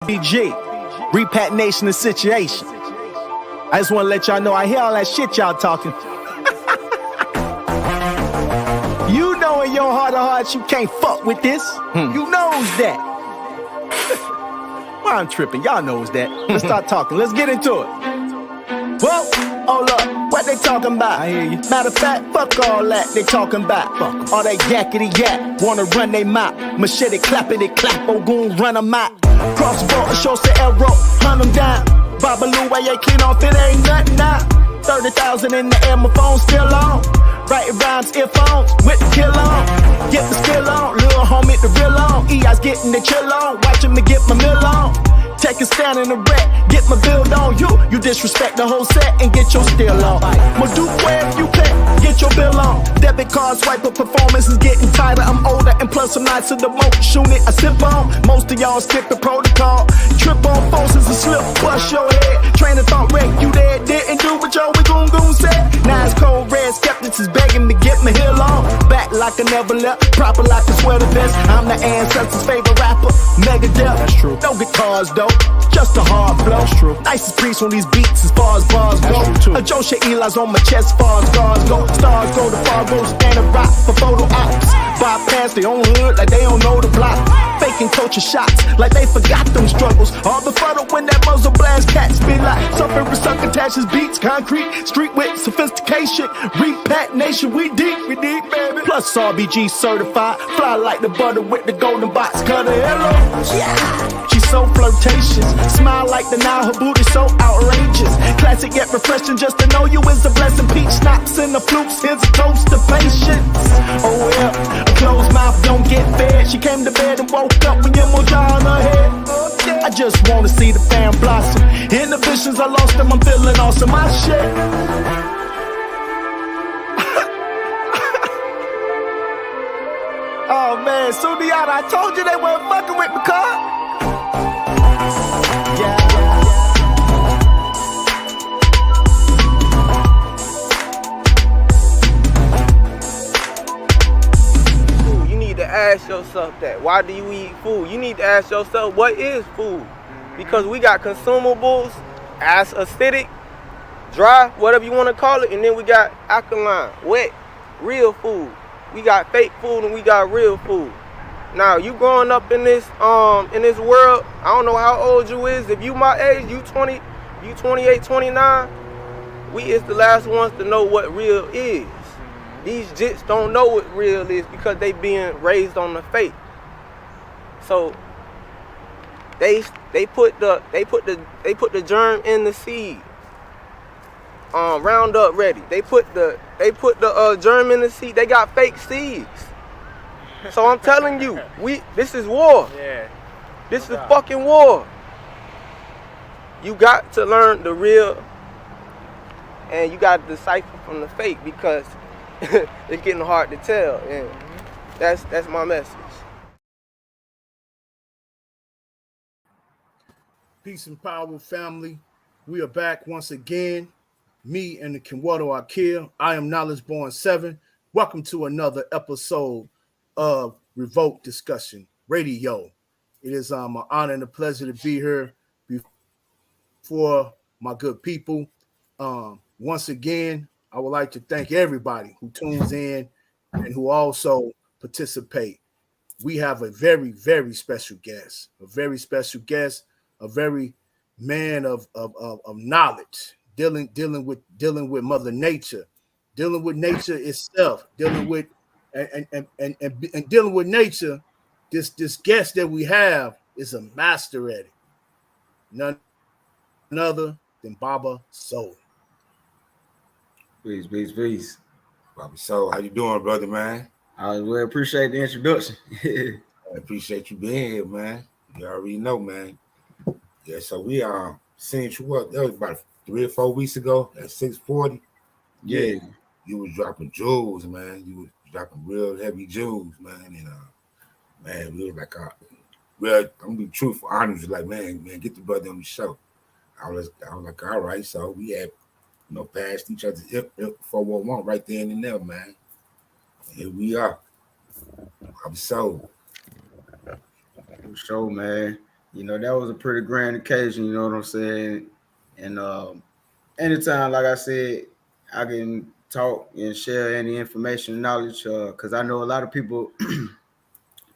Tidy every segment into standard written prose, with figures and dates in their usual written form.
BG, repatriation the situation. I just want to let y'all know I hear all that shit y'all talking. You know in your heart of hearts you can't fuck with this. You knows that. Why I'm tripping, y'all knows that. Let's start talking, let's get into it. Whoa, hold up, what they talking about? I hear you. Matter of fact, fuck all that they talking about. Fuck all that yakety yak, wanna run they mouth. Machete clappity clap, oh goon run them out. Cross the border, show say arrow, hunt them down. Babaloo, why you clean off, it ain't nothing now. 30,000 in the air, my phone still on. Writing rhymes, earphones, with the kill on. Get the skill on, little homie, the real on. EI's getting the chill on, watching me get my meal on. Take a stand in the wreck, get my build on you. You disrespect the whole set and get your steal on. Well, do where if you can, get your bill on. Debit card swipe up performance is getting tighter. I'm older and plus I'm nicer the motion it I sip on. Most of y'all skip the protocol. Trip on forces and slip, bust your head. Train of thought wreck, you there, didn't do what your we goon said. Now it's cold red, skeptics is begging to get my heel on. Back like I never left, proper like a sweater vest. I'm the ancestors' favorite rapper, Megadeth. That's true. No guitars though, just a hard flow. That's true. Nicest priest on these beats as far as bars go. A Joshua Eli's on my chest, far as scars go. Stars go, the far go, stand and rock for photo ops. Bypass their own hood like they don't know the block. Faking culture shots like they forgot them struggles. All the photo when that muzzle blast cats be like. Suffering succotaches, beats, concrete, street with sophistication. Repat nation, we deep, baby. Plus RBG certified, fly like the butter with the golden box cutter. Hello, yeah. She's so flirtatious, smile like the Nile, her booty so outrageous. Classic yet refreshing, just to know you is a blessing. Peach schnapps in the flukes, here's a toast to patience. Oh yeah, a closed mouth don't get fed. She came to bed and woke up with your moja on her head. I just wanna see the fam blossom. Inhibitions, I lost them, I'm feeling awesome. My shit. Oh man, Sundiata, I told you they weren't fucking with me, car. You need to ask yourself that. Why do you eat food? You need to ask yourself, what is food? Because we got consumables, as acidic, dry, whatever you want to call it, and then we got alkaline, wet, real food. We got fake food and we got real food. Now, you growing up in this world, I don't know how old you is. If you my age, you 20, you 28, 29, we is the last ones to know what real is. These jits don't know what real is because they being raised on the fake. So they put the germ in the seed. Roundup ready. They put the germ in the seed. They got fake seeds. So I'm telling you, this is war. Yeah. This is fucking war. You got to learn the real, and you got to decipher from the fake because it's getting hard to tell. And that's my message. Peace and power, family. We are back once again. Me and the Chiwato Akil. I am Knowledge Born 7. Welcome to another episode of Revolt Discussion Radio. It is an honor and a pleasure to be here before my good people. Once again, I would like to thank everybody who tunes in and who also participate. We have a very, very special guest, a very man of knowledge, dealing with Mother Nature, dealing with nature itself, dealing with and dealing with nature. This guest that we have is a master at it. None other than Baba Soul. Peace. Bobby Soul, how you doing, brother, man? I well appreciate the introduction. I appreciate you being here, man. You already know, man. Yeah, so we seen you up. That was about 3 or 4 weeks ago at 640. Yeah. You was dropping jewels, man. You was dropping real heavy jewels, man. And man, we was like, well, I'm gonna be truthful, honest, like, man, get the brother on the show. I was like, all right, so we had, passed each other's 411 right there and there, man. And here we are. I'm so. For sure, man. You know, that was a pretty grand occasion, you know what I'm saying? And anytime, like I said, I can talk and share any information and knowledge, because I know a lot of people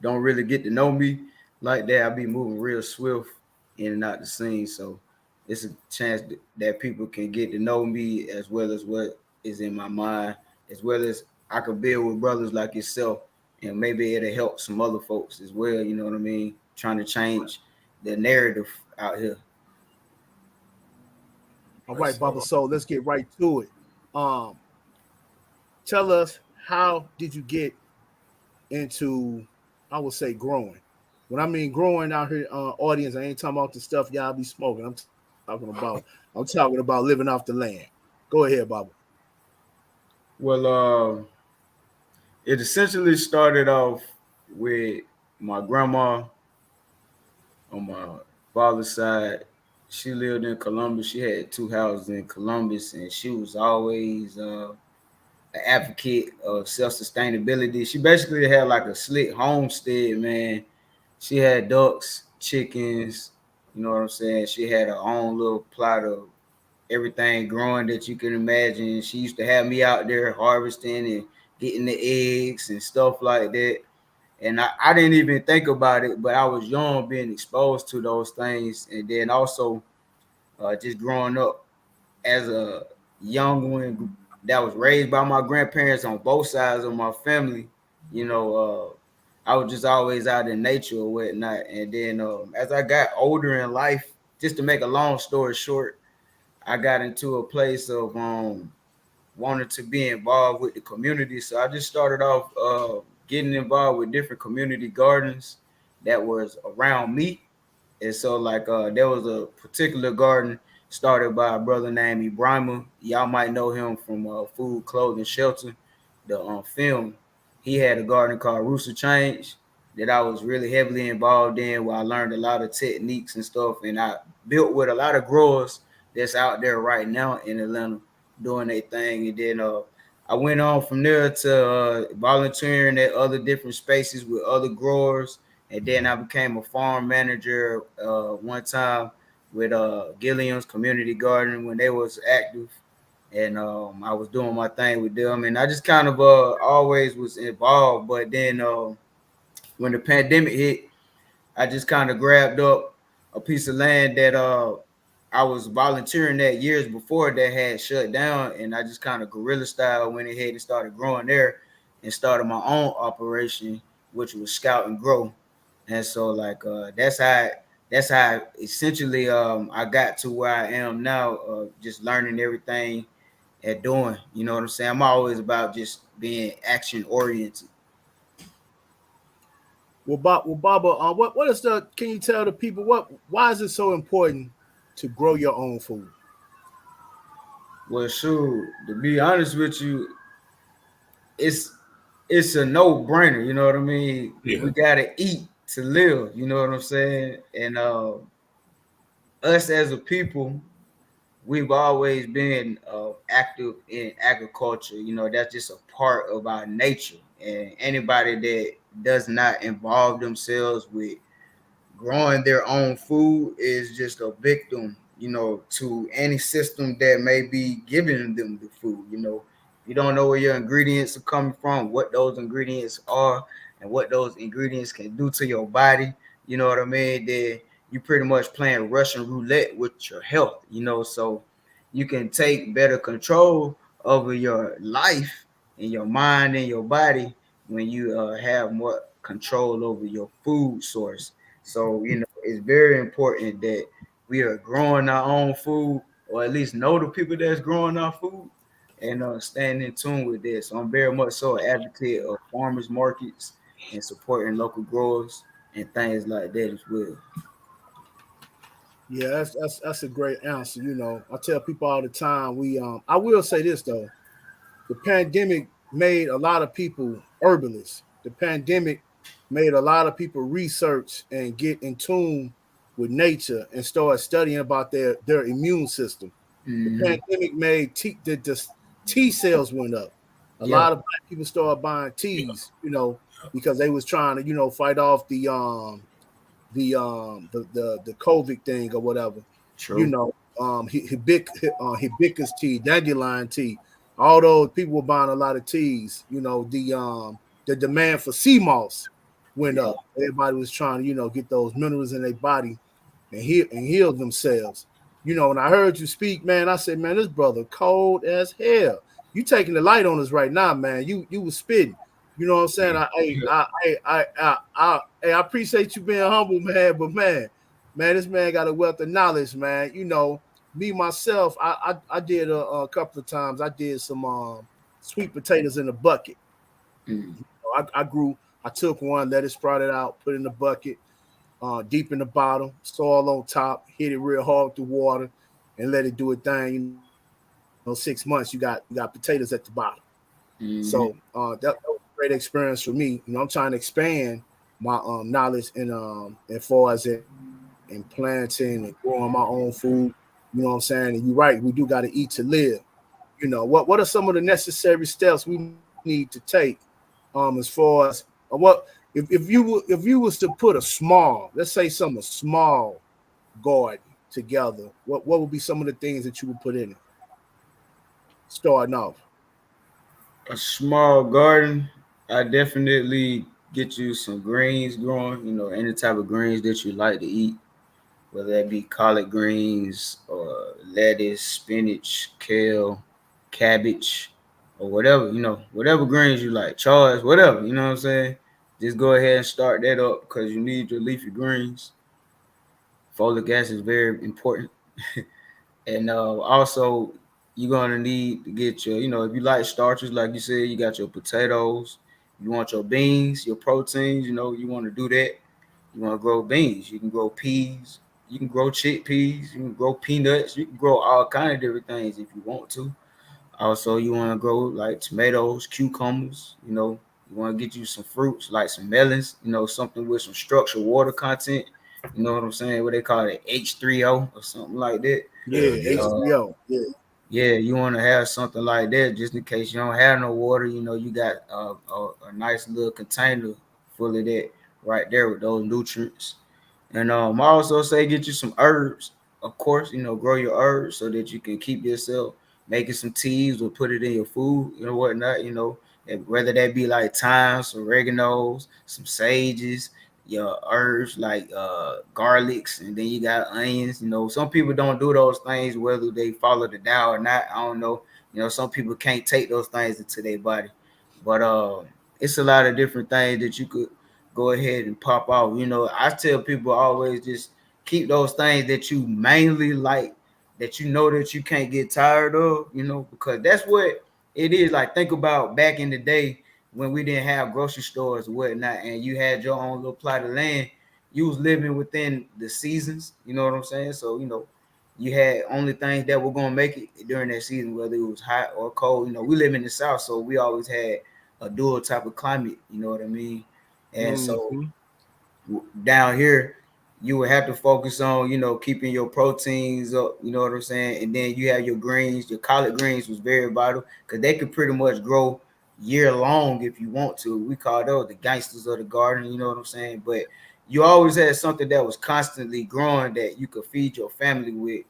don't really get to know me like that. I be moving real swift in and out the scene. So it's a chance that people can get to know me as well as what is in my mind, as well as I could build with brothers like yourself. And maybe it'll help some other folks as well, you know what I mean? Trying to change the narrative out here. All right, Baba. So let's get right to it. Tell us, how did you get into, I would say, growing? When I mean growing out here, audience, I ain't talking about the stuff y'all be smoking. I'm talking about living off the land. Go ahead, Baba. Well, it essentially started off with my grandma on my father's side. She lived in Columbus. She had two houses in Columbus, and she was always an advocate of self-sustainability. She basically had like a slick homestead, man. She had ducks, chickens, you know what I'm saying? She had her own little plot of everything growing that you can imagine. She used to have me out there harvesting and getting the eggs and stuff like that. And I didn't even think about it, but I was young being exposed to those things. And then also just growing up as a young one that was raised by my grandparents on both sides of my family, you know, I was just always out in nature or whatnot. And then as I got older in life, just to make a long story short, I got into a place of wanted to be involved with the community. So I just started off getting involved with different community gardens that was around me. And so like there was a particular garden started by a brother named Ibrahima. Y'all might know him from Food, Clothing, Shelter, the film. He had a garden called Rooster Change that I was really heavily involved in, where I learned a lot of techniques and stuff. And I built with a lot of growers that's out there right now in Atlanta doing their thing. And then I went on from there to volunteering at other different spaces with other growers. And then I became a farm manager one time with Gilliam's Community Garden when they was active. And I was doing my thing with them. And I just kind of always was involved. But then when the pandemic hit, I just kind of grabbed up a piece of land that I was volunteering at years before that had shut down, and I just kind of guerrilla style went ahead and started growing there and started my own operation, which was Scout and Grow. And so like that's how essentially I got to where I am now, just learning everything and doing, you know what I'm saying? I'm always about just being action oriented. Well, Baba, what is the? Can you tell the people why is it so important to grow your own food? Well, shoot, to be honest with you, it's a no-brainer, you know what I mean? Yeah. We gotta eat to live, you know what I'm saying? And us as a people, we've always been active in agriculture. You know, that's just a part of our nature. And anybody that does not involve themselves with growing their own food is just a victim, you know, to any system that may be giving them the food. You know, you don't know where your ingredients are coming from, what those ingredients are, and what those ingredients can do to your body. You know what I mean? Then you pretty much playing Russian roulette with your health, you know, so you can take better control over your life and your mind and your body when you have more control over your food source. So, you know, it's very important that we are growing our own food, or at least know the people that's growing our food, and staying in tune with this. So I'm very much so an advocate of farmers markets and supporting local growers and things like that as well. Yeah, that's a great answer. You know, I tell people all the time. I will say this though, the pandemic made a lot of people herbalists. The pandemic made a lot of people research and get in tune with nature and start studying about their immune system. The Mm-hmm. pandemic made the T cells went up. A Yeah. lot of black people started buying teas, you know, because they was trying to, you know, fight off the COVID thing or whatever. True. You know, hibiscus tea, dandelion tea. All those people were buying a lot of teas. You know, the demand for sea moss went up. Everybody was trying to, you know, get those minerals in their body and heal themselves. You know, when I heard you speak, man, I said, man, this brother cold as hell. You taking the light on us right now, man. You was spitting. You know what I'm saying? I appreciate you being humble, man. But man, this man got a wealth of knowledge, man. You know, me myself, I did a couple of times. I did some sweet potatoes in a bucket. I took one, let it sprout it out, put it in the bucket, deep in the bottom, soil on top, hit it real hard with the water, and let it do its thing. You know, 6 months, you got potatoes at the bottom. So that was a great experience for me. You know, I'm trying to expand my knowledge in as far as in planting and growing my own food. You know what I'm saying? And you're right, we do got to eat to live. You know, what are some of the necessary steps we need to take as far as what if you was to put a small, let's say a small garden together, what would be some of the things that you would put in it? Starting off. A small garden, I definitely get you some greens growing, you know, any type of greens that you like to eat, whether that be collard greens or lettuce, spinach, kale, cabbage, or whatever, you know, whatever greens you like, chives, whatever, you know what I'm saying? Just go ahead and start that up because you need your leafy greens. Folic acid is very important. And also, you're gonna need to get your, you know, if you like starches, like you said, you got your potatoes. You want your beans, your proteins. You know, you want to do that. You want to grow beans. You can grow peas. You can grow chickpeas. You can grow peanuts. You can grow all kind of different things if you want to. Also, you want to grow like tomatoes, cucumbers. You know, you want to get you some fruits like some melons. You know, something with some structured water content. You know what I'm saying? What they call it, H3O or something like that. Yeah, H3O. Yeah, you want to have something like that just in case you don't have no water. You know, you got a nice little container full of that right there with those nutrients. And I also say get you some herbs. Of course, you know, grow your herbs so that you can keep yourself making some teas or put it in your food, you know, whatnot, you know, whether that be like thymes, oreganos, some sages, your herbs like garlics, and then you got onions. You know, some people don't do those things whether they follow the Tao or not. I don't know. You know, some people can't take those things into their body, but it's a lot of different things that you could go ahead and pop out. You know, I tell people always just keep those things that you mainly like, that you know that you can't get tired of, you know, because that's what it is. Like, think about back in the day when we didn't have grocery stores and whatnot, and you had your own little plot of land. You was living within the seasons, you know what I'm saying? So, you know, you had only things that were gonna make it during that season, whether it was hot or cold. You know, we live in the South, so we always had a dual type of climate, you know what I mean? And so down here, you would have to focus on, you know, keeping your proteins up, you know what I'm saying? And then you have your greens. Your collard greens was very vital because they could pretty much grow year long if you want to. We call those the gangsters of the garden, you know what I'm saying? But you always had something that was constantly growing that you could feed your family with,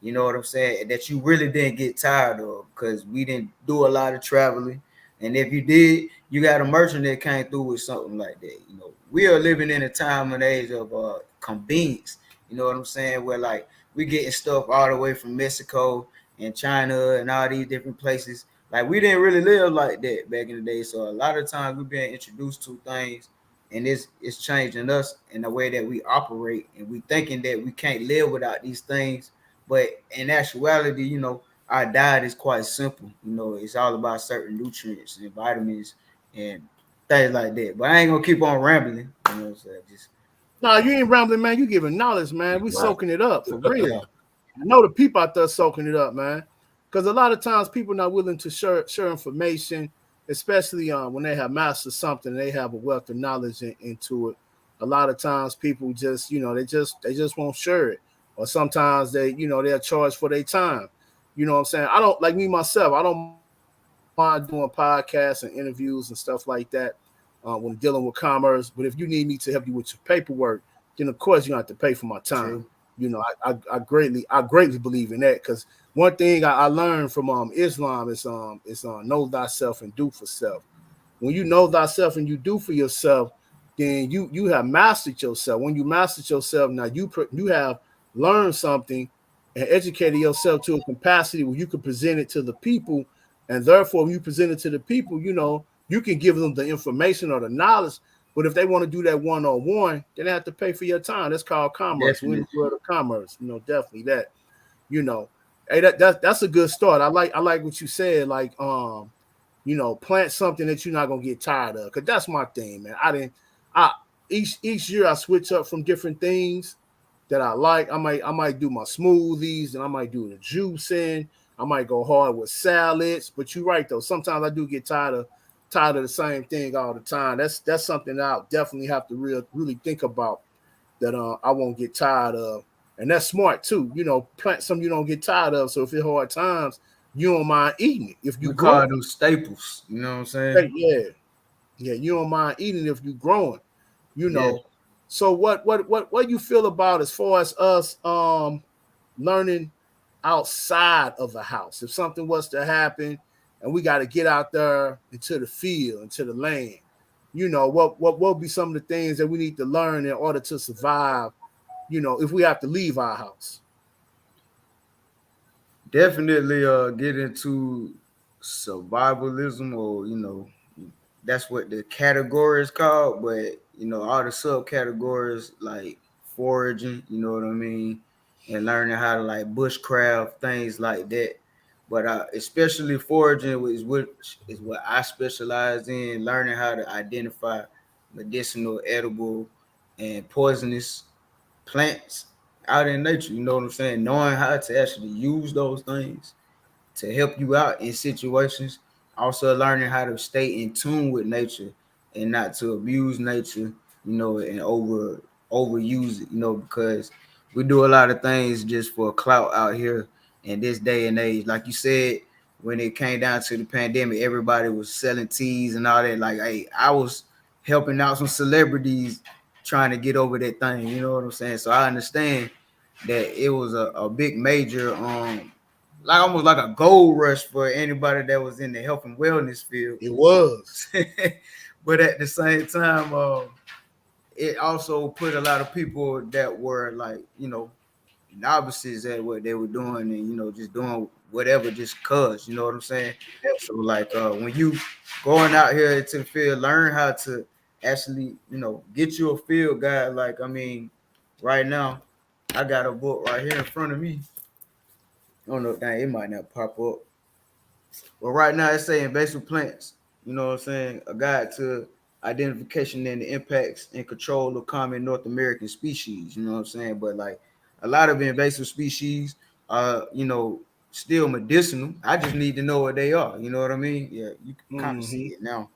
you know what I'm saying? And that you really didn't get tired of because we didn't do a lot of traveling. And if you did, you got a merchant that came through with something like that. You know, we are living in a time and age of convenience. You know what I'm saying? Where like we getting stuff all the way from Mexico and China and all these different places. Like we didn't really live like that back in the day. So a lot of times we've been introduced to things, and it's changing us in the way that we operate, and we thinking that we can't live without these things. But in actuality, you know, our diet is quite simple. You know, it's all about certain nutrients and vitamins and things like that. But I ain't gonna keep on rambling. You know, so just No, you ain't rambling, man. You giving knowledge, man. We soaking it up for real. I know the people out there soaking it up, man. Because a lot of times people not willing to share information, especially when they have mastered something, they have a wealth of knowledge into it. A lot of times people just, you know, they just won't share it. Or sometimes they, you know, they're charged for their time. You know what I'm saying? I don't, like me myself, I don't mind doing podcasts and interviews and stuff like that when dealing with commerce. But if you need me to help you with your paperwork, then of course you have to pay for my time. True. You know, I greatly believe in that, because one thing I learned from Islam is know thyself and do for self. When you know thyself and you do for yourself, then you have mastered yourself. When you mastered yourself, now you have learned something and educated yourself to a capacity where you can present it to the people, and therefore when you present it to the people, you know, you can give them the information or the knowledge. But if they want to do that one-on-one, then they have to pay for your time. That's called commerce. We're in the world of commerce, you know, definitely that. You know, hey, that's a good start. I like what you said, like you know, plant something that you're not gonna get tired of. Cause that's my thing, man. Each year I switch up from different things that I like. I might do my smoothies, and I might do the juicing. I might go hard with salads. But you're right though. Sometimes I do get tired of the same thing all the time. That's something that I'll definitely have to really think about, that I won't get tired of. And that's smart too. You know, plant something you don't get tired of. So if it's hard times, you don't mind eating it. If you call those staples, you know what I'm saying? Yeah, you don't mind eating if you're growing. You know. Yeah. So what you feel about as far as us learning outside of the house? If something was to happen and we got to get out there into the field, into the land, you know, what would be some of the things that we need to learn in order to survive, you know, if we have to leave our house? Definitely get into survivalism, or, you know, that's what the category is called, but, you know, all the subcategories like foraging, you know what I mean, and learning how to like bushcraft, things like that. But especially foraging is what I specialize in, learning how to identify medicinal, edible, and poisonous plants out in nature, you know what I'm saying? Knowing how to actually use those things to help you out in situations. Also learning how to stay in tune with nature and not to abuse nature, you know, and overuse it, you know, because we do a lot of things just for clout out here in this day and age. Like you said, when it came down to the pandemic, everybody was selling teas and all that. Like, hey, I was helping out some celebrities trying to get over that thing, you know what I'm saying? So I understand that it was a big major like almost like a gold rush for anybody that was in the health and wellness field. It was. But at the same time, it also put a lot of people that were like, you know, novices at what they were doing, and, you know, just doing whatever just cause, you know what I'm saying? So like when you going out here to the field, learn how to actually, you know, get you a field guide. Like, I mean, right now I got a book right here in front of me. I don't know, dang, it might not pop up. But right now it's saying invasive plants, you know what I'm saying? A guide to identification and the impacts and control of common North American species, you know what I'm saying? But like a lot of invasive species are, you know, still medicinal. I just need to know what they are, you know what I mean? Yeah, you can kind of see it now.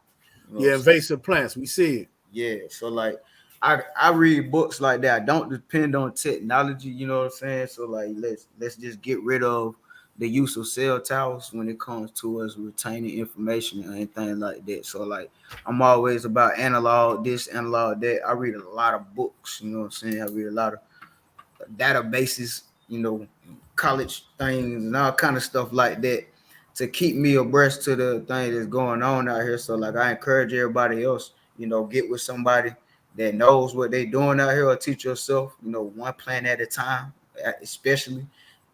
You know, invasive plants, we see it. Yeah, so like I read books like that. I don't depend on technology, you know what I'm saying? So like let's just get rid of the use of cell towers when it comes to us retaining information or anything like that. So like I'm always about analog this, analog that. I read a lot of books, you know what I'm saying? I read a lot of databases, you know, college things and all kind of stuff like that to keep me abreast to the thing that's going on out here. So like I encourage everybody else, you know, get with somebody that knows what they're doing out here, or teach yourself, you know, one plant at a time, especially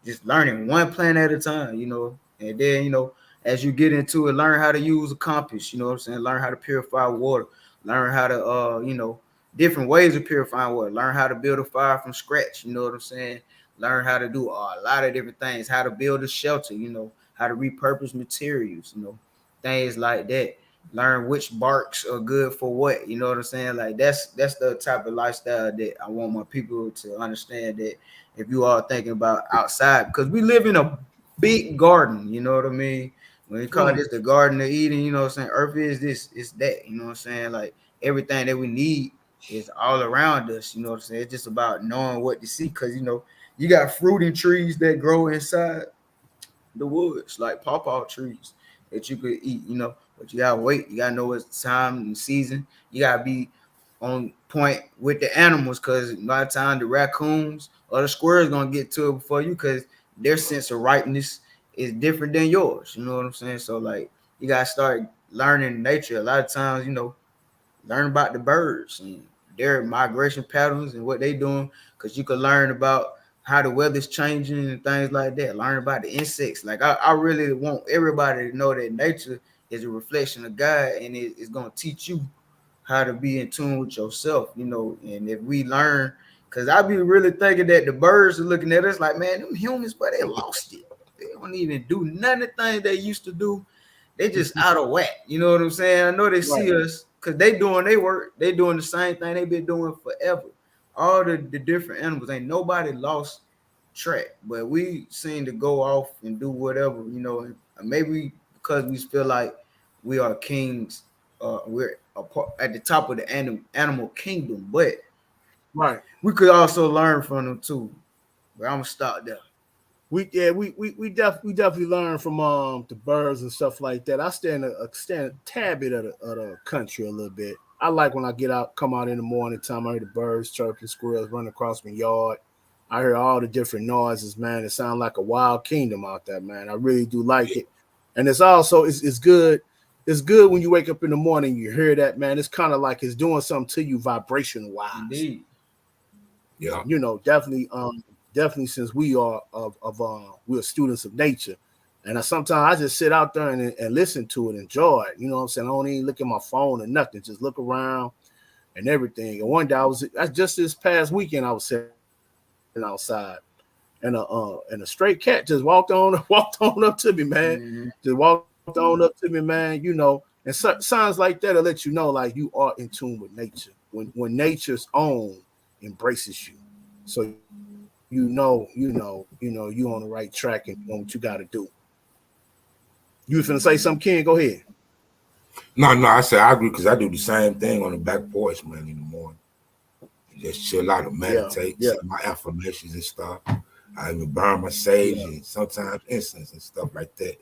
just learning one plant at a time, you know, and then, you know, as you get into it, learn how to use a compass, you know what I'm saying? Learn how to purify water, learn how to, you know, different ways of purifying water, learn how to build a fire from scratch, you know what I'm saying? Learn how to do a lot of different things, how to build a shelter, you know, how to repurpose materials, you know, things like that. Learn which barks are good for what, you know what I'm saying? Like that's the type of lifestyle that I want my people to understand, that if you are thinking about outside, because we live in a big garden, you know what I mean? When we call this the Garden of Eden, you know what I'm saying? Earth is this, it's that, you know what I'm saying? Like everything that we need is all around us, you know what I'm saying? It's just about knowing what to see, because, you know, you got fruiting trees that grow inside the woods, like pawpaw trees that you could eat, you know, but you gotta wait. You gotta know it's time and season. You gotta be on point with the animals, because by the time the raccoons or the squirrels gonna get to it before you, because their sense of ripeness is different than yours. You know what I'm saying? So like you gotta start learning nature. A lot of times, learn about the birds and their migration patterns and what they doing, because you can learn about how the weather's changing and things like that. Learn about the insects. Like I really want everybody to know that nature is a reflection of God, and it's gonna teach you how to be in tune with yourself, and if we learn, because I be really thinking that the birds are looking at us like, man, them humans, but they lost it. They don't even do none of the things they used to do. They just out of whack. You know what I'm saying? I know they see us because they doing their work. They doing the same thing they've been doing forever. All the different animals, ain't nobody lost track, but we seem to go off and do whatever, and maybe because we feel like we are kings, we're at the top of the animal kingdom, but we could also learn from them too. But I'm gonna stop there. We definitely learn from the birds and stuff like that. I stand a tad bit of the country a little bit. I like when I come out in the morning time. I hear the birds chirping, squirrels running across my yard. I hear all the different noises, man. It sounds like a wild kingdom out there, man. I really do like it, and it's also it's good. It's good when you wake up in the morning, you hear that, man. It's kind of like it's doing something to you vibration wise. Indeed. Yeah. Definitely since we are we're students of nature. And sometimes I just sit out there and listen to it, enjoy it. You know what I'm saying? I don't even look at my phone or nothing, just look around and everything. And one day just this past weekend, I was sitting outside and a stray cat just walked on up to me, man. Mm-hmm. Just walked on up to me, man, and signs like that will let you know like you are in tune with nature. When nature's own embraces you. So you on the right track and you know what you gotta do. You was finna say something, Ken? Go ahead. No, I said I agree because I do the same thing on the back porch, man, in the morning. Just chill out and meditate, say my affirmations and stuff. I even burn my sage and sometimes incense and stuff like that.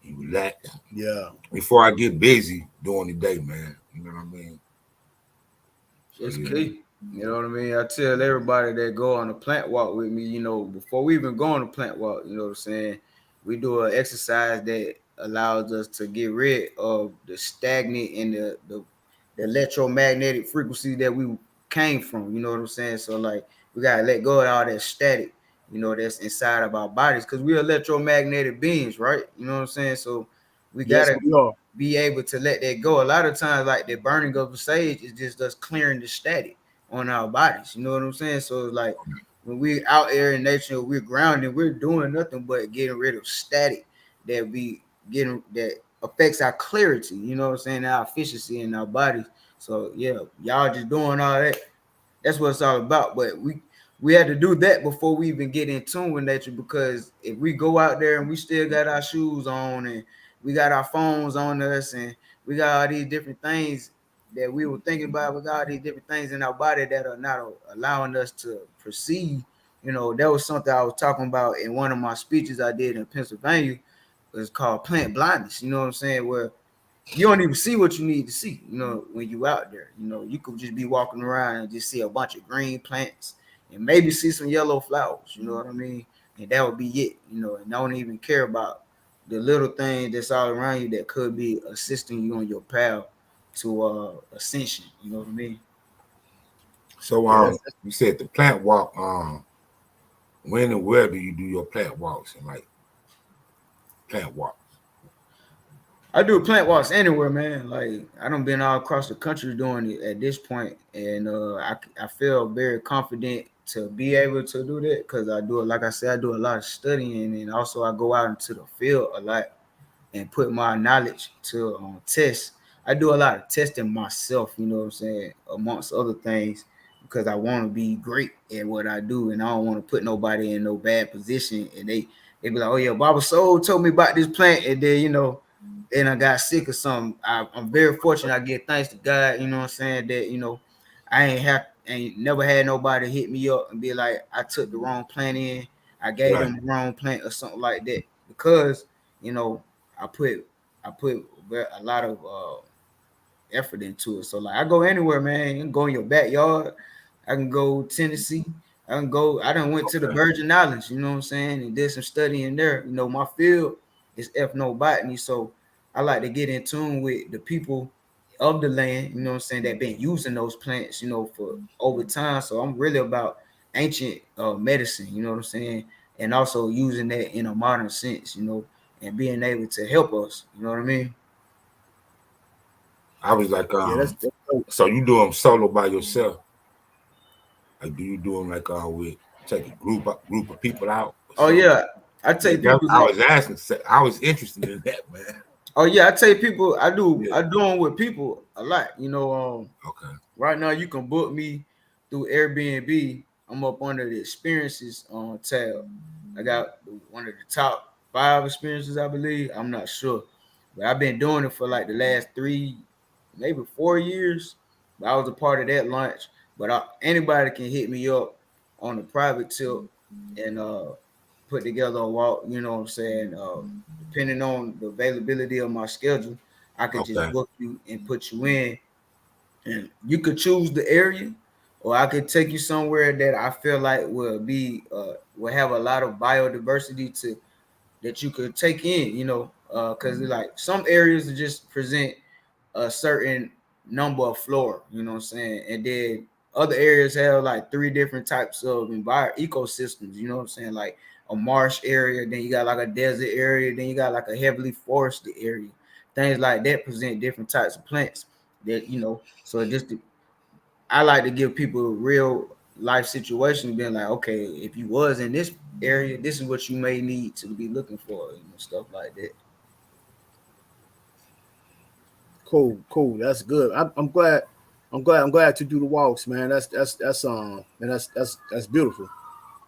You relax. Yeah. Before I get busy during the day, man. You know what I mean? It's key. You know what I mean? I tell everybody that go on a plant walk with me, before we even go on a plant walk, you know what I'm saying? We do an exercise that allows us to get rid of the stagnant and the electromagnetic frequency that we came from. You know what I'm saying? So like we gotta let go of all that static, that's inside of our bodies, because we're electromagnetic beings, right? You know what I'm saying? So we gotta be able to let that go. A lot of times, like the burning of the sage is just us clearing the static on our bodies. You know what I'm saying? So it's like when we're out there in nature, we're grounded, we're doing nothing but getting rid of static that affects our clarity, you know what I'm saying, our efficiency in our bodies. So yeah, y'all just doing all that. That's what it's all about. But we had to do that before we even get in tune with nature, because if we go out there and we still got our shoes on and we got our phones on us and we got all these different things that we were thinking about, we got all these different things in our body that are not allowing us to perceive. That was something I was talking about in one of my speeches I did in Pennsylvania. It's called plant blindness. You know what I'm saying? Where you don't even see what you need to see, when you out there. You could just be walking around and just see a bunch of green plants and maybe see some yellow flowers, you know what I mean? And that would be it, and don't even care about the little things that's all around you that could be assisting you on your path to ascension, you know what I mean? So you said the plant walk, when and where do you do your plant walks and like plant walks? I do plant walks anywhere, man. Like I done been all across the country doing it at this point, and I feel very confident to be able to do that because I do it. Like I said, I do a lot of studying, and also I go out into the field a lot and put my knowledge to test. I do a lot of testing myself, you know what I'm saying, amongst other things, because I want to be great at what I do, and I don't want to put nobody in no bad position, and they be like, oh yeah, Baba Soul told me about this plant, and then and I got sick or something. I'm very fortunate. I give thanks to God, you know what I'm saying, that, I ain't never had nobody hit me up and be like, I took the wrong plant in. I gave them the wrong plant or something like that. Because, I put a lot of effort into it. So like I go anywhere, man. You can go in your backyard. I can go Tennessee. I done went to the Virgin Islands, you know what I'm saying, and did some studying there. You know, my field is ethnobotany, so I like to get in tune with the people of the land, you know what I'm saying, that been using those plants, you know, for over time. So I'm really about ancient medicine, you know what I'm saying, and also using that in a modern sense, you know, and being able to help us, you know what I mean? I was like, that's dope. so you do them solo by yourself? Like, do you do them like with take a group of people out? Oh yeah, I take people. I was asking. I was interested in that, man. Oh yeah, I take people. I do. Yeah. I do them with people a lot. You know. Okay. Right now, you can book me through Airbnb. I'm up under the experiences tab. I got one of the top 5 experiences, I believe. I'm not sure, but I've been doing it for like the last 3, maybe 4 years. But I was a part of that launch. But anybody can hit me up on a private tip and put together a walk. You know what I'm saying? Depending on the availability of my schedule, I could just book you and put you in. And you could choose the area, or I could take you somewhere that I feel like will have a lot of biodiversity that you could take in, you know, because like some areas just present a certain number of flora, you know what I'm saying, and then other areas have like 3 different types of ecosystems, you know what I'm saying, like a marsh area, then you got like a desert area, then you got like a heavily forested area. Things like that present different types of plants that, you know, so I like to give people real life situations, being like, okay, if you was in this area, this is what you may need to be looking for, you know, stuff like that. Cool. That's good. I'm glad to do the walks, man. That's beautiful.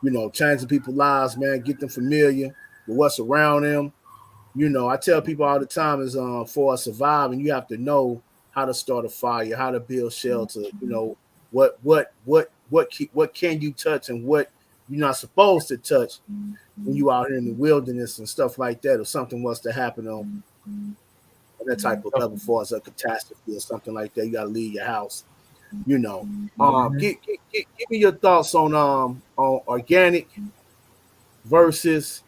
You know, changing people's lives, man. Get them familiar with what's around them. You know, I tell people all the time is for surviving, you have to know how to start a fire, how to build shelter. You know, what can you touch and what you're not supposed to touch when you out here in the wilderness and stuff like that. If something was to happen on that type of level, for as a catastrophe or something like that, you gotta leave your house. You know, give me your thoughts on organic versus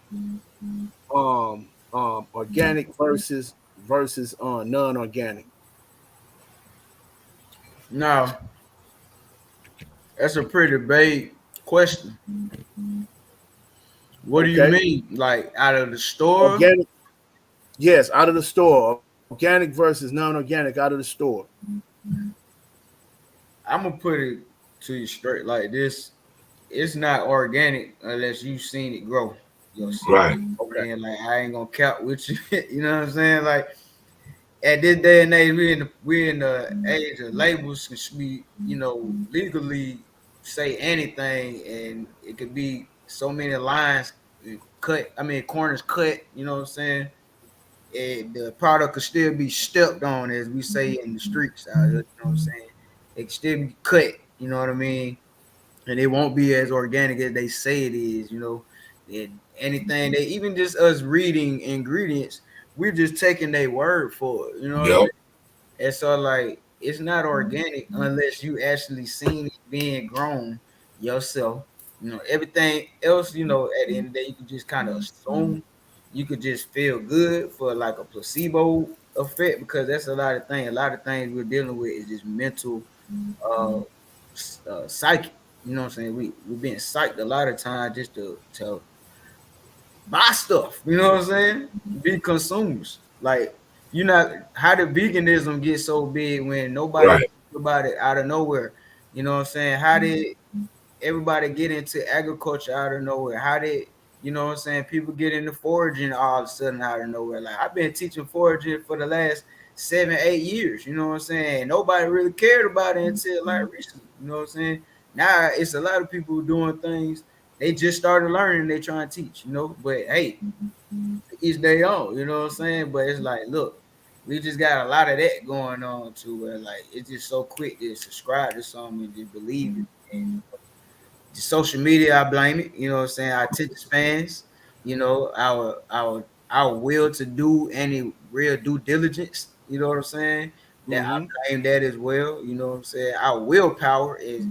organic versus non-organic. Now, that's a pretty vague question. What do you mean? Like out of the store? Organic, yes, out of the store. Organic versus non-organic out of the store. I'm gonna put it to you straight like this. It's not organic unless you've seen it grow yourself. Right. Okay. And like I ain't gonna count with you. You know what I'm saying? Like at this day and age, we're in the age of labels. We, you know, legally say anything, and it could be so many lines cut. I mean, corners cut. You know what I'm saying? And the product could still be stepped on, as we say in the streets out here. You know what I'm saying? It can still be cut. You know what I mean? And it won't be as organic as they say it is. You know, and anything they even just us reading ingredients, we're just taking their word for it. You know what I mean? And so like it's not organic unless you actually seen it being grown yourself. You know, everything else, you know, at the end of the day, you can just kind of assume. You could just feel good for like a placebo effect, because that's a lot of things. A lot of things we're dealing with is just mental, psychic. You know what I'm saying? We're being psyched a lot of times just to buy stuff. You know what I'm saying? Be consumers. Like, you know, how did veganism get so big when nobody talked about it out of nowhere? You know what I'm saying? How did everybody get into agriculture out of nowhere? How did, you know what I'm saying, people get into foraging all of a sudden out of nowhere? Like, I've been teaching foraging for the last 7-8 years. You know what I'm saying? Nobody really cared about it until like recently. You know what I'm saying? Now it's a lot of people doing things. They just started learning. They trying to teach, you know. But hey, each day on, you know what I'm saying? But it's like, look, we just got a lot of that going on too, where like it's just so quick to subscribe to something and just believe it. And the social media, I blame it. You know what I'm saying? Our attention spans, you know, our will to do any real due diligence. You know what I'm saying? that I claim that as well. You know what I'm saying? Our willpower is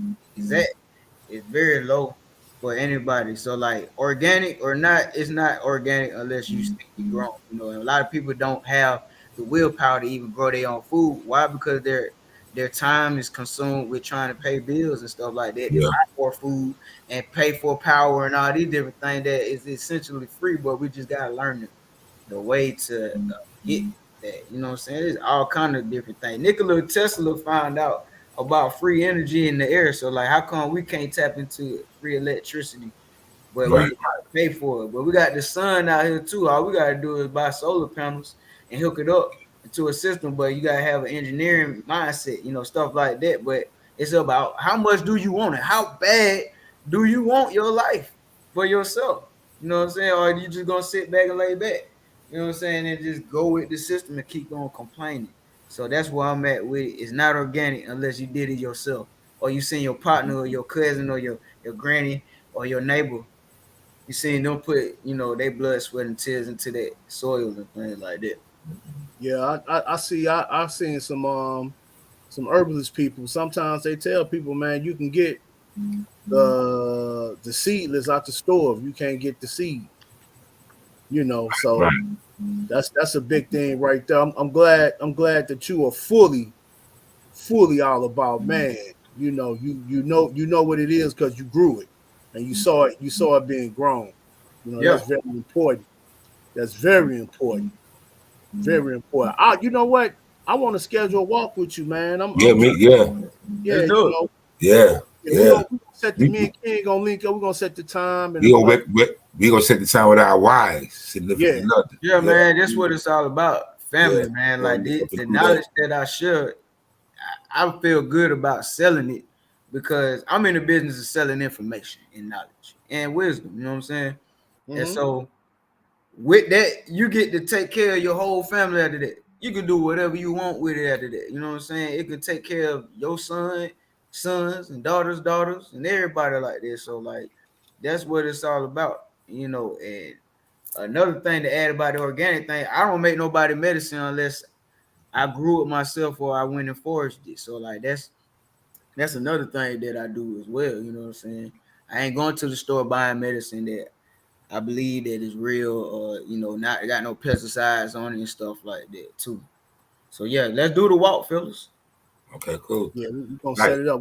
very low for anybody. So like organic or not, it's not organic unless you sticky grown. You know, and a lot of people don't have the willpower to even grow their own food. Why? Because their time is consumed with trying to pay bills and stuff like that. They buy for food and pay for power and all these different things that is essentially free, but we just gotta learn the way to get that. You know what I'm saying? There's all kind of different things. Nikola Tesla found out about free energy in the air. So like, how come we can't tap into free electricity, but we gotta pay for it? But we got the sun out here too. All we gotta do is buy solar panels and hook it up into a system. But you gotta have an engineering mindset, you know, stuff like that. But it's about how much do you want it? How bad do you want your life for yourself? You know what I'm saying? Or are you just gonna sit back and lay back? You know what I'm saying? And just go with the system and keep on complaining. So that's where I'm at with it. It's not organic unless you did it yourself, or you seen your partner or your cousin or your granny or your neighbor. You seen them put, you know, their blood, sweat, and tears into that soil and things like that. Yeah, I see. I've seen some herbalist people. Sometimes they tell people, man, you can get the seedless out the store if you can't get the seed. You know, so that's a big thing right there. I'm glad that you are fully all about, man. You know what it is because you grew it and you saw it being grown. You know, that's very important. That's very important. Very important. You know what? I want to schedule a walk with you, man. Yeah. You know, Yeah. We're gonna set me and King gonna link up. We're gonna set the time and we gonna set the time with our wives, significant others. Yeah, man, that's what it's all about. Family, man. Like the knowledge that I share, I feel good about selling it because I'm in the business of selling information and knowledge and wisdom. You know what I'm saying? And so with that, you get to take care of your whole family after that. You can do whatever you want with it after that. You know what I'm saying? It could take care of your sons and daughters, and everybody like this. So like that's what it's all about, you know. And another thing to add about the organic thing, I don't make nobody medicine unless I grew it myself or I went and foraged it. So like that's another thing that I do as well. You know what I'm saying? I ain't going to the store buying medicine that I believe that is real or, you know, not got no pesticides on it and stuff like that too. So yeah, let's do the walk, fellas. Okay, cool. Yeah, we're gonna set it up.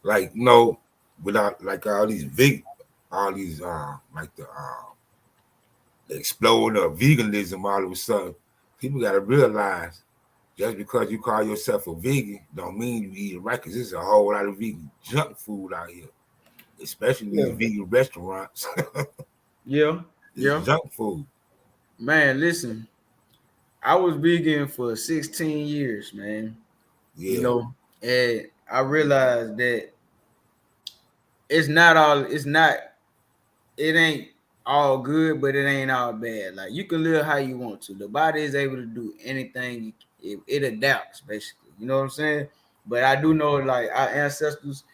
Like, you know, without like all these like the exploding of veganism all of a sudden, people gotta realize just because you call yourself a vegan don't mean you eat it right, because there's a whole lot of vegan junk food out here, especially these vegan restaurants. Junk food. Man, listen, I was vegan for 16 years, man. Yeah. You know, and I realized that it ain't all good, but it ain't all bad. Like you can live how you want to. The body is able to do anything. It adapts, basically. You know what I'm saying? But I do know, like, our ancestors,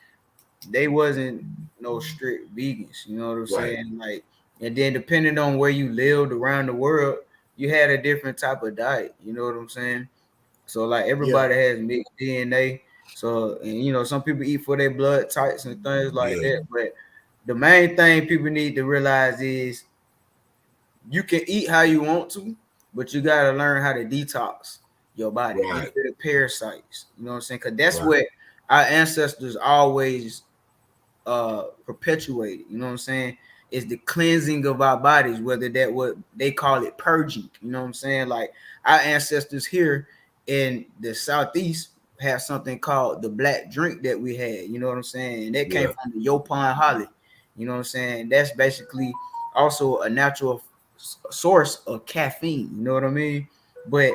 they wasn't no strict vegans. You know what I'm saying? Like, and then depending on where you lived around the world, you had a different type of diet. You know what I'm saying? So like everybody has mixed DNA. So, and you know, some people eat for their blood types and things like that. But the main thing people need to realize is you can eat how you want to, but you got to learn how to detox your body, get rid of parasites. You know what I'm saying? Because that's what our ancestors always perpetuated. You know what I'm saying? Is the cleansing of our bodies, whether that what they call it purging. You know what I'm saying? Like our ancestors here in the Southeast have something called the black drink that we had. You know what I'm saying? And that came from the Yopon holly. You know what I'm saying? That's basically also a natural source of caffeine. You know what I mean? But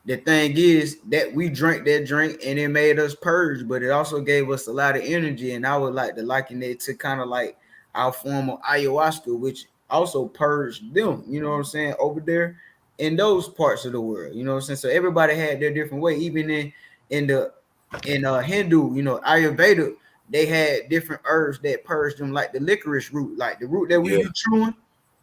the thing is that we drank that drink and it made us purge, but it also gave us a lot of energy. And I would like to liken it to kind of like our form of ayahuasca, which also purged them, you know what I'm saying, over there in those parts of the world. You know what I'm saying? So everybody had their different way. Even in Hindu, you know, Ayurveda, they had different herbs that purged them, like the licorice root, like the root that we be chewing.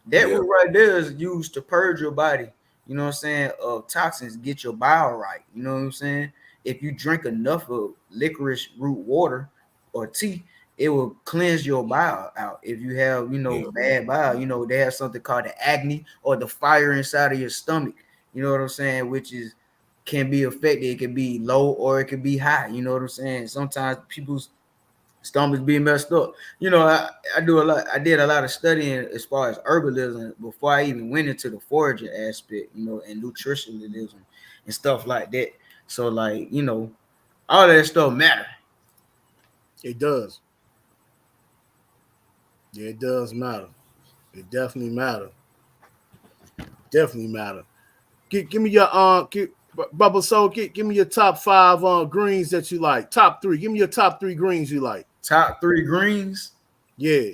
That root right there is used to purge your body. you know what I'm saying, of toxins, get your bile right. You know what I'm saying? If you drink enough of licorice root water or tea, it will cleanse your bile out. If you have, bad bile, they have something called the agni or the fire inside of your stomach. You know what I'm saying? Which is can be affected. It can be low or it can be high. You know what I'm saying? Sometimes people's stomachs be messed up. I did a lot of studying as far as herbalism before I even went into the foraging aspect, and nutritionalism and stuff like that. So all that stuff matter. It does. Yeah, it does matter. It definitely matter. Definitely matter. Give me your Bubba Soul. Give me your top 5 greens that you like. Top 3. Give me your top 3 greens you like. Top 3 greens. Yeah.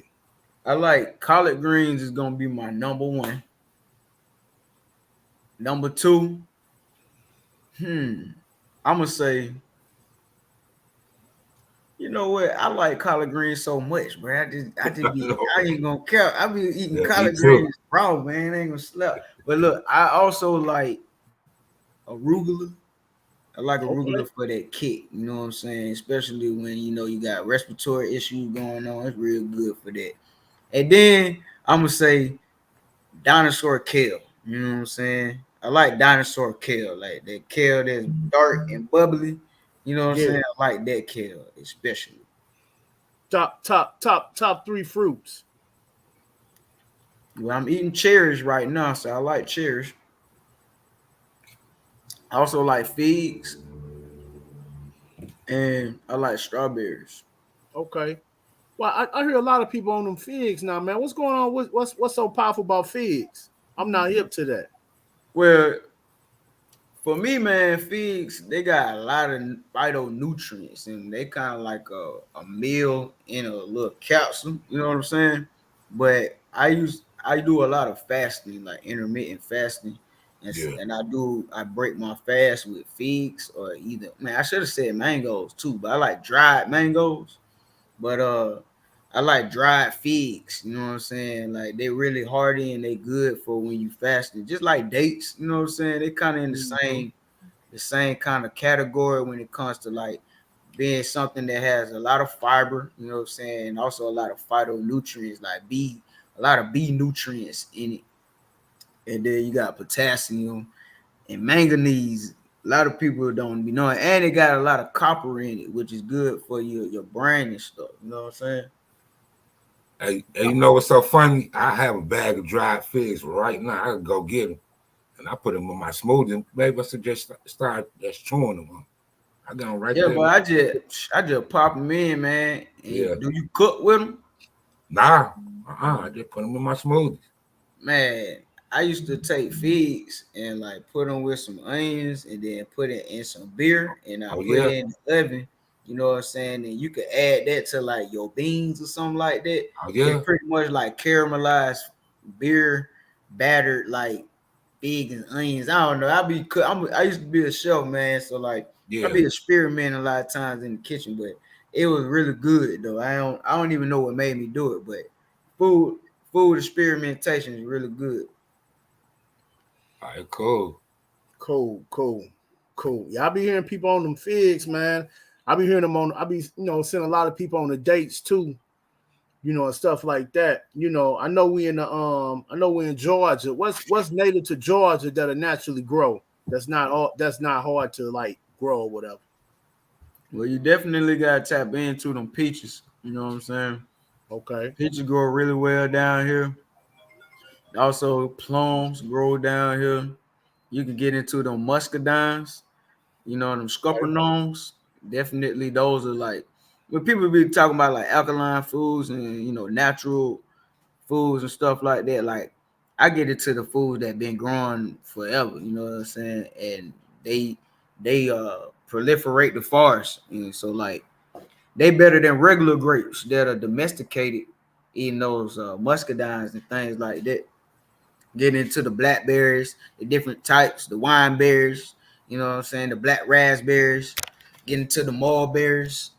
I like collard greens is gonna be my number 1. Number 2. I'm gonna say, you know what? I like collard greens so much, bro. I ain't gonna care. I be eating collard greens raw, man. I ain't gonna slap. But look, I also like arugula. I like arugula for that kick. You know what I'm saying? Especially when you got respiratory issues going on. It's real good for that. And then I'm gonna say dinosaur kale. You know what I'm saying? I like dinosaur kale, like that kale that's dark and bubbly. You know what I'm saying? I like that kale, especially. Top 3 fruits. Well, I'm eating cherries right now, so I like cherries. I also like figs, and I like strawberries. Okay. Well, I hear a lot of people on them figs now, man. What's going on? What's so powerful about figs? I'm not hip to that. Well, for me, man, figs, they got a lot of phytonutrients, and they kind of like a meal in a little capsule. You know what I'm saying? But I do a lot of fasting, like intermittent fasting, and I break my fast with figs or either. Man, I should have said mangoes too, but I like dried mangoes. But I like dried figs. You know what I'm saying? Like they really hearty and they good for when you fasting. Just like dates. You know what I'm saying? They kind of in the same kind of category when it comes to like being something that has a lot of fiber. You know what I'm saying? And also a lot of phytonutrients like a lot of B nutrients in it. And then you got potassium and manganese. A lot of people don't be knowing, and it got a lot of copper in it, which is good for your brain and stuff. You know what I'm saying? Hey, you know what's so funny? I have a bag of dried figs right now. I can go get them, and I put them in my smoothie. Maybe I should just start chewing them. I got them right there. Yeah, but I just pop them in, man. Do you cook with them? Nah, I just put them in my smoothie. Man, I used to take figs and like put them with some onions and then put it in some beer and I put it in the oven. You know what I'm saying? And you could add that to like your beans or something like that. It's pretty much like caramelized beer battered like figs and onions. I don't know. I used to be a chef, man. So like I be experimenting a lot of times in the kitchen, but it was really good though. I don't even know what made me do it, but food experimentation is really good. All right, cool. Yeah, I be hearing people on them figs, man. I be hearing them I be seeing a lot of people on the dates too, and stuff like that. I know we in Georgia. What's native to Georgia that'll naturally grow? That's not hard to like grow or whatever. Well, you definitely gotta tap into them peaches. You know what I'm saying? Okay. Peaches grow really well down here. Also, plums grow down here. You can get into them muscadines, them scorpiones. Definitely, those are like when people be talking about like alkaline foods and natural foods and stuff like that. Like I get into the foods that been growing forever. You know what I'm saying? And they proliferate the forest, and so like they better than regular grapes that are domesticated, eating those muscadines and things like that. Get into the blackberries, the different types, the wine berries, you know what I'm saying, the black raspberries, get into the mulberries.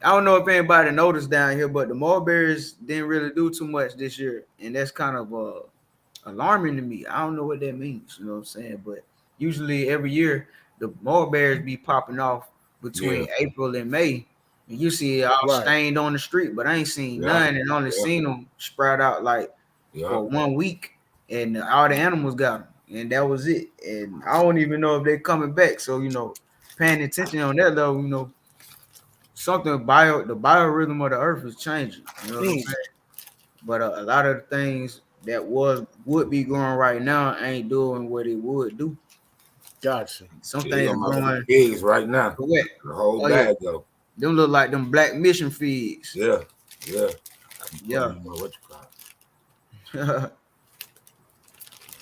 I don't know if anybody noticed down here, but the mulberries didn't really do too much this year. And that's kind of alarming to me. I don't know what that means, you know what I'm saying? But usually every year the mulberries be popping off between April and May. And you see it all stained on the street, but I ain't seen none and only seen them sprout out like for 1 week, and all the animals got them, and that was it. And I don't even know if they're coming back. So, you know, paying attention on that level, you know, the biorhythm of the earth is changing. You know what I'm saying? But a lot of the things that would be growing right now ain't doing what it would do. Gotcha. Some things are growing figs right now. Correct. The whole bag though. Them look like them black mission figs. Yeah. What you call it.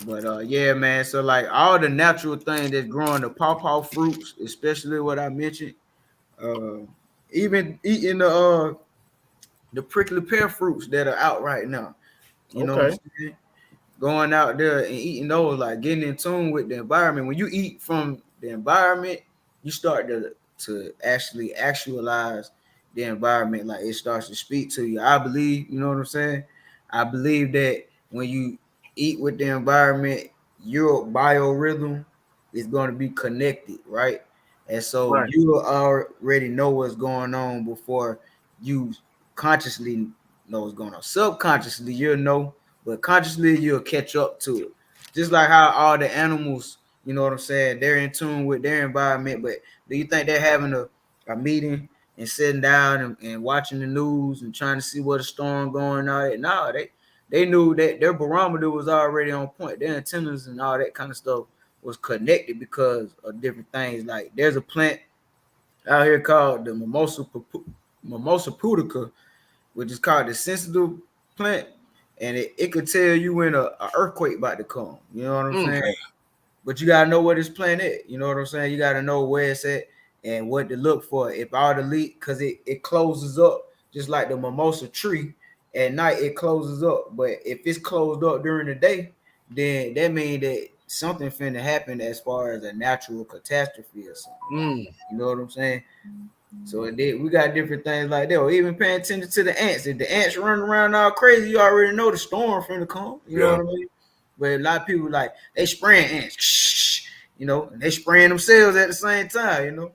But yeah, man. So like all the natural things that's growing, the pawpaw fruits, especially what I mentioned, even eating the prickly pear fruits that are out right now. You know what I'm saying? Going out there and eating those, like getting in tune with the environment. When you eat from the environment, you start to actually actualize the environment. Like it starts to speak to you. I believe, you know what I'm saying? I believe that when you eat with the environment, your biorhythm is going to be connected, right? And so you already know what's going on before you consciously know what's going on. Subconsciously, you'll know, but consciously, you'll catch up to it. Just like how all the animals, you know what I'm saying, they're in tune with their environment. But do you think they're having a meeting and sitting down and watching the news and trying to see what a storm going on? No, they knew that their barometer was already on point. Their antennas and all that kind of stuff was connected because of different things. Like there's a plant out here called the Mimosa pudica, which is called the sensitive plant, and it could tell you when a earthquake about to come. You know what I'm saying? But you gotta know where this plant is. You know what I'm saying? You gotta know where it's at and what to look for. If all the leak, because it closes up just like the mimosa tree. At night it closes up, but if it's closed up during the day, then that means that something finna happen as far as a natural catastrophe or something. You know what I'm saying? So we got different things like that. Or even paying attention to the ants. If the ants running around all crazy, you already know the storm finna come. You know what I mean? But a lot of people like they spraying ants, you know, and they spraying themselves at the same time, you know.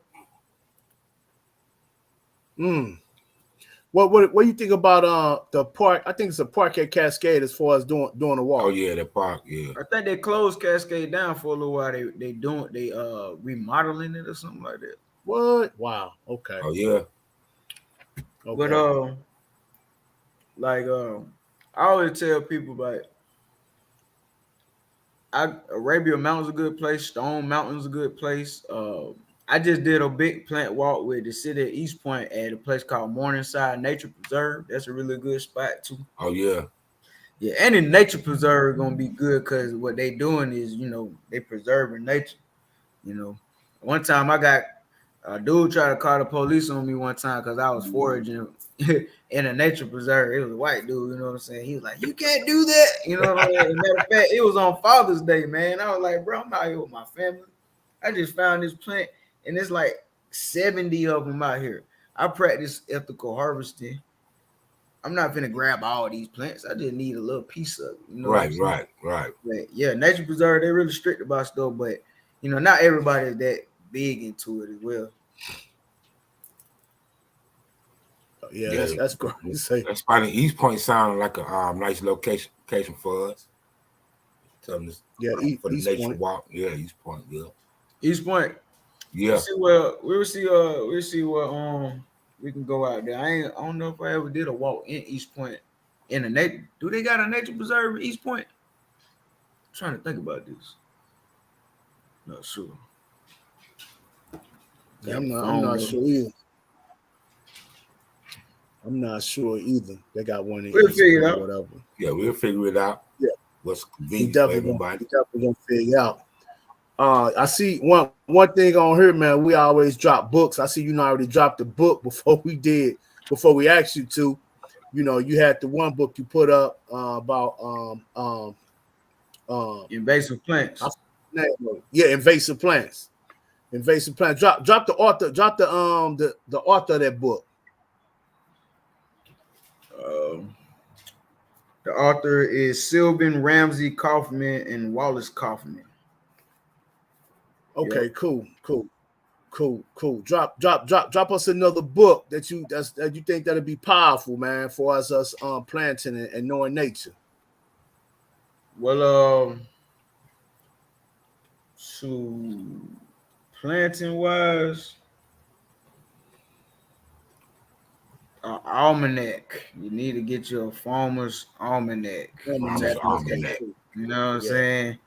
What do you think about the park? I think it's a park at Cascade as far as doing a walk. Oh yeah, the park. Yeah. I think they closed Cascade down for a little while. They remodeling it or something like that. What? Wow. Okay. Oh yeah. Okay. But I always tell people about Arabia Mountain's a good place. Stone Mountain's a good place. I just did a big plant walk with the city of East Point at a place called Morningside Nature Preserve. That's a really good spot too. Oh yeah. Yeah, and in nature preserve gonna be good because what they doing is, you know, they preserving nature. You know, one time I got a dude try to call the police on me one time because I was foraging in a nature preserve. It was a white dude, you know what I'm saying? He was like, "You can't do that," you know what I mean? Matter of fact, it was on Father's Day, man. I was like, "Bro, I'm out here with my family. I just found this plant, and it's like 70 of them out here. I practice ethical harvesting. I'm not finna grab all these plants. I just need a little piece of it." You know right. But yeah, nature preserve, they're really strict about stuff, but you know, not everybody is that big into it as well. Yeah, that's great to say. That's funny. East Point sounded like a nice location for us. For the East nature Point. walk. Yeah, East Point. Yeah. East Point. Yeah. We'll see what we can go out there. I don't know if I ever did a walk in East Point in a nature. Do they got a nature preserve in East Point? I'm trying to think about this. Not sure. Yeah, I'm not sure either. I'm not sure either. They got one in We'll figure it out. Whatever. Yeah, we'll figure it out. Yeah. What's We convenient for definitely everybody. gonna figure out. I see one thing on here, man. We always drop books. I see you already dropped the book before we asked you to. You know, you had the one book you put up about invasive plants. Yeah, invasive plants. Invasive plants. Drop the author. Drop the author of that book. The author is Sylvan Ramsey Kaufman and Wallace Kaufman. Okay, Yep. cool. Drop us another book that you think that'll be powerful, man, for us planting and knowing nature. Well, so planting wise, almanac. You need to get your farmer's almanac. Farmer's almanac. You know what I'm saying?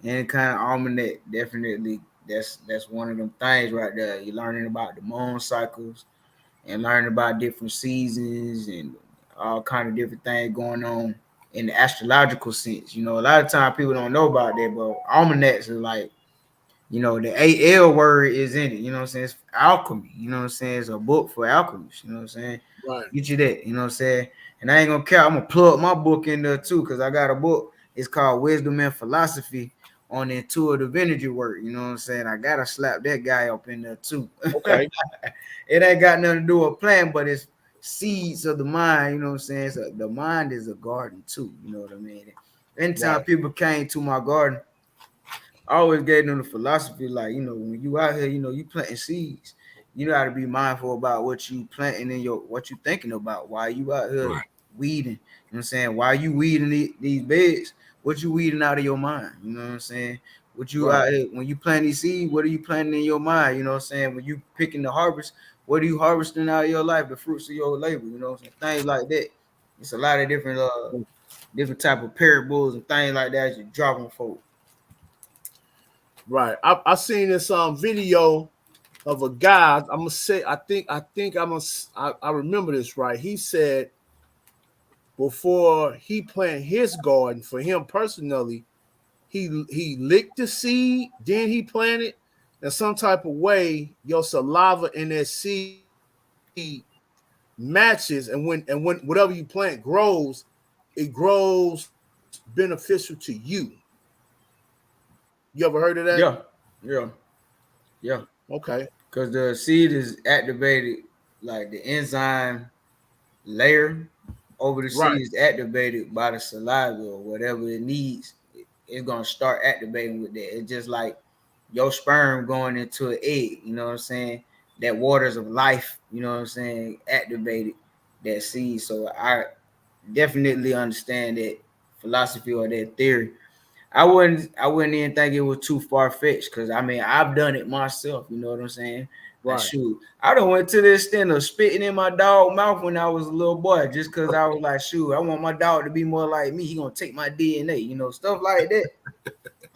Any kind of almanac, definitely. That's one of them things right there. You're learning about the moon cycles and learning about different seasons and all kind of different things going on in the astrological sense. You know, a lot of times people don't know about that, but almanacs are like, you know, the AL word is in it. You know what I'm saying? It's alchemy. You know what I'm saying? It's a book for alchemists. You know what I'm saying? Right. Get you that. You know what I'm saying? And I ain't gonna care. I'm gonna plug my book in there too, because I got a book. It's called Wisdom and Philosophy on Intuitive Energy Work. You know what I'm saying? I gotta slap that guy up in there too. Okay. It ain't got nothing to do with plan, but it's seeds of the mind. You know what I'm saying? So the mind is a garden too. You know what I mean? Anytime people came to my garden, I always gave them the philosophy, like, you know, when you out here, you know, you planting seeds, you got to be mindful about what you planting in what you thinking about. Why you out here weeding? You know what I'm saying? Why you weeding these beds? What you weeding out of your mind? You know what I'm saying? What you out here, when you plant these seeds, what are you planting in your mind? You know what I'm saying? When you picking the harvest, what are you harvesting out of your life? The fruits of your labor. You know what I'm saying? Things like that. It's a lot of different type of parables and things like that you drop on folks. Right. I seen this video of a guy. I'm gonna say I remember this right. He said before he planted his garden for him personally, he licked the seed, then he planted. In some type of way, your saliva in that seed matches, and when whatever you plant grows, it grows beneficial to you. You ever heard of that? Yeah. Okay. Because the seed is activated, like the enzyme layer over the seed is activated by the saliva or whatever it needs. It's gonna start activating with that. It's just like your sperm going into an egg. You know what I'm saying? That waters of life. You know what I'm saying? Activated that seed. So I definitely understand that philosophy or that theory. I wouldn't even think it was too far-fetched, because I mean I've done it myself, you know what I'm saying? Right. Shoot, I done went to the extent of spitting in my dog's mouth when I was a little boy, just because I was like, shoot, I want my dog to be more like me. He gonna take my DNA, you know, stuff like that.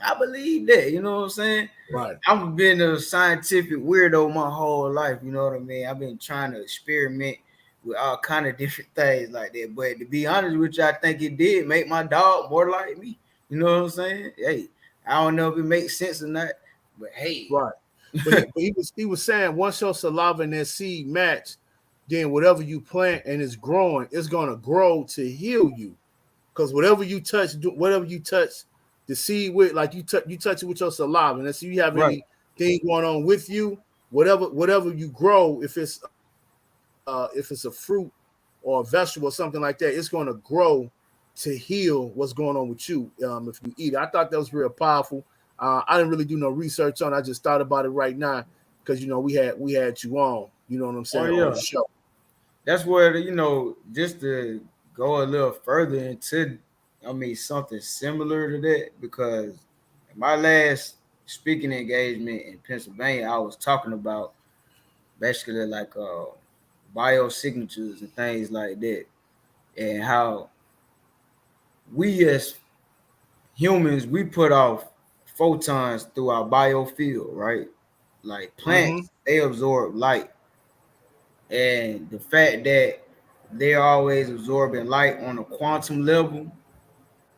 I believe that, you know what I'm saying? Right. I've been a scientific weirdo my whole life, you know what I mean? I've been trying to experiment with all kind of different things like that. But to be honest with you, I think it did make my dog more like me. You know what I'm saying? Hey, I don't know if it makes sense or not, but hey. Right. But he was saying once your saliva and that seed match, then whatever you plant and it's growing, it's gonna grow to heal you. Because whatever you touch the seed with, like you touch it with your saliva, and so you have anything going on with you, whatever you grow, if it's a fruit or a vegetable or something like that, it's gonna grow to heal what's going on with you if you eat it. I thought that was real powerful. I didn't really do no research on it. I just thought about it right now because, you know, we had you on. You know what I'm saying? On the show. That's where, you know, just to go a little further into, I mean, something similar to that, because my last speaking engagement in Pennsylvania, I was talking about basically like biosignatures and things like that, and how we as humans, we put off photons through our biofield, right? Like plants, they absorb light. And the fact that they're always absorbing light on a quantum level,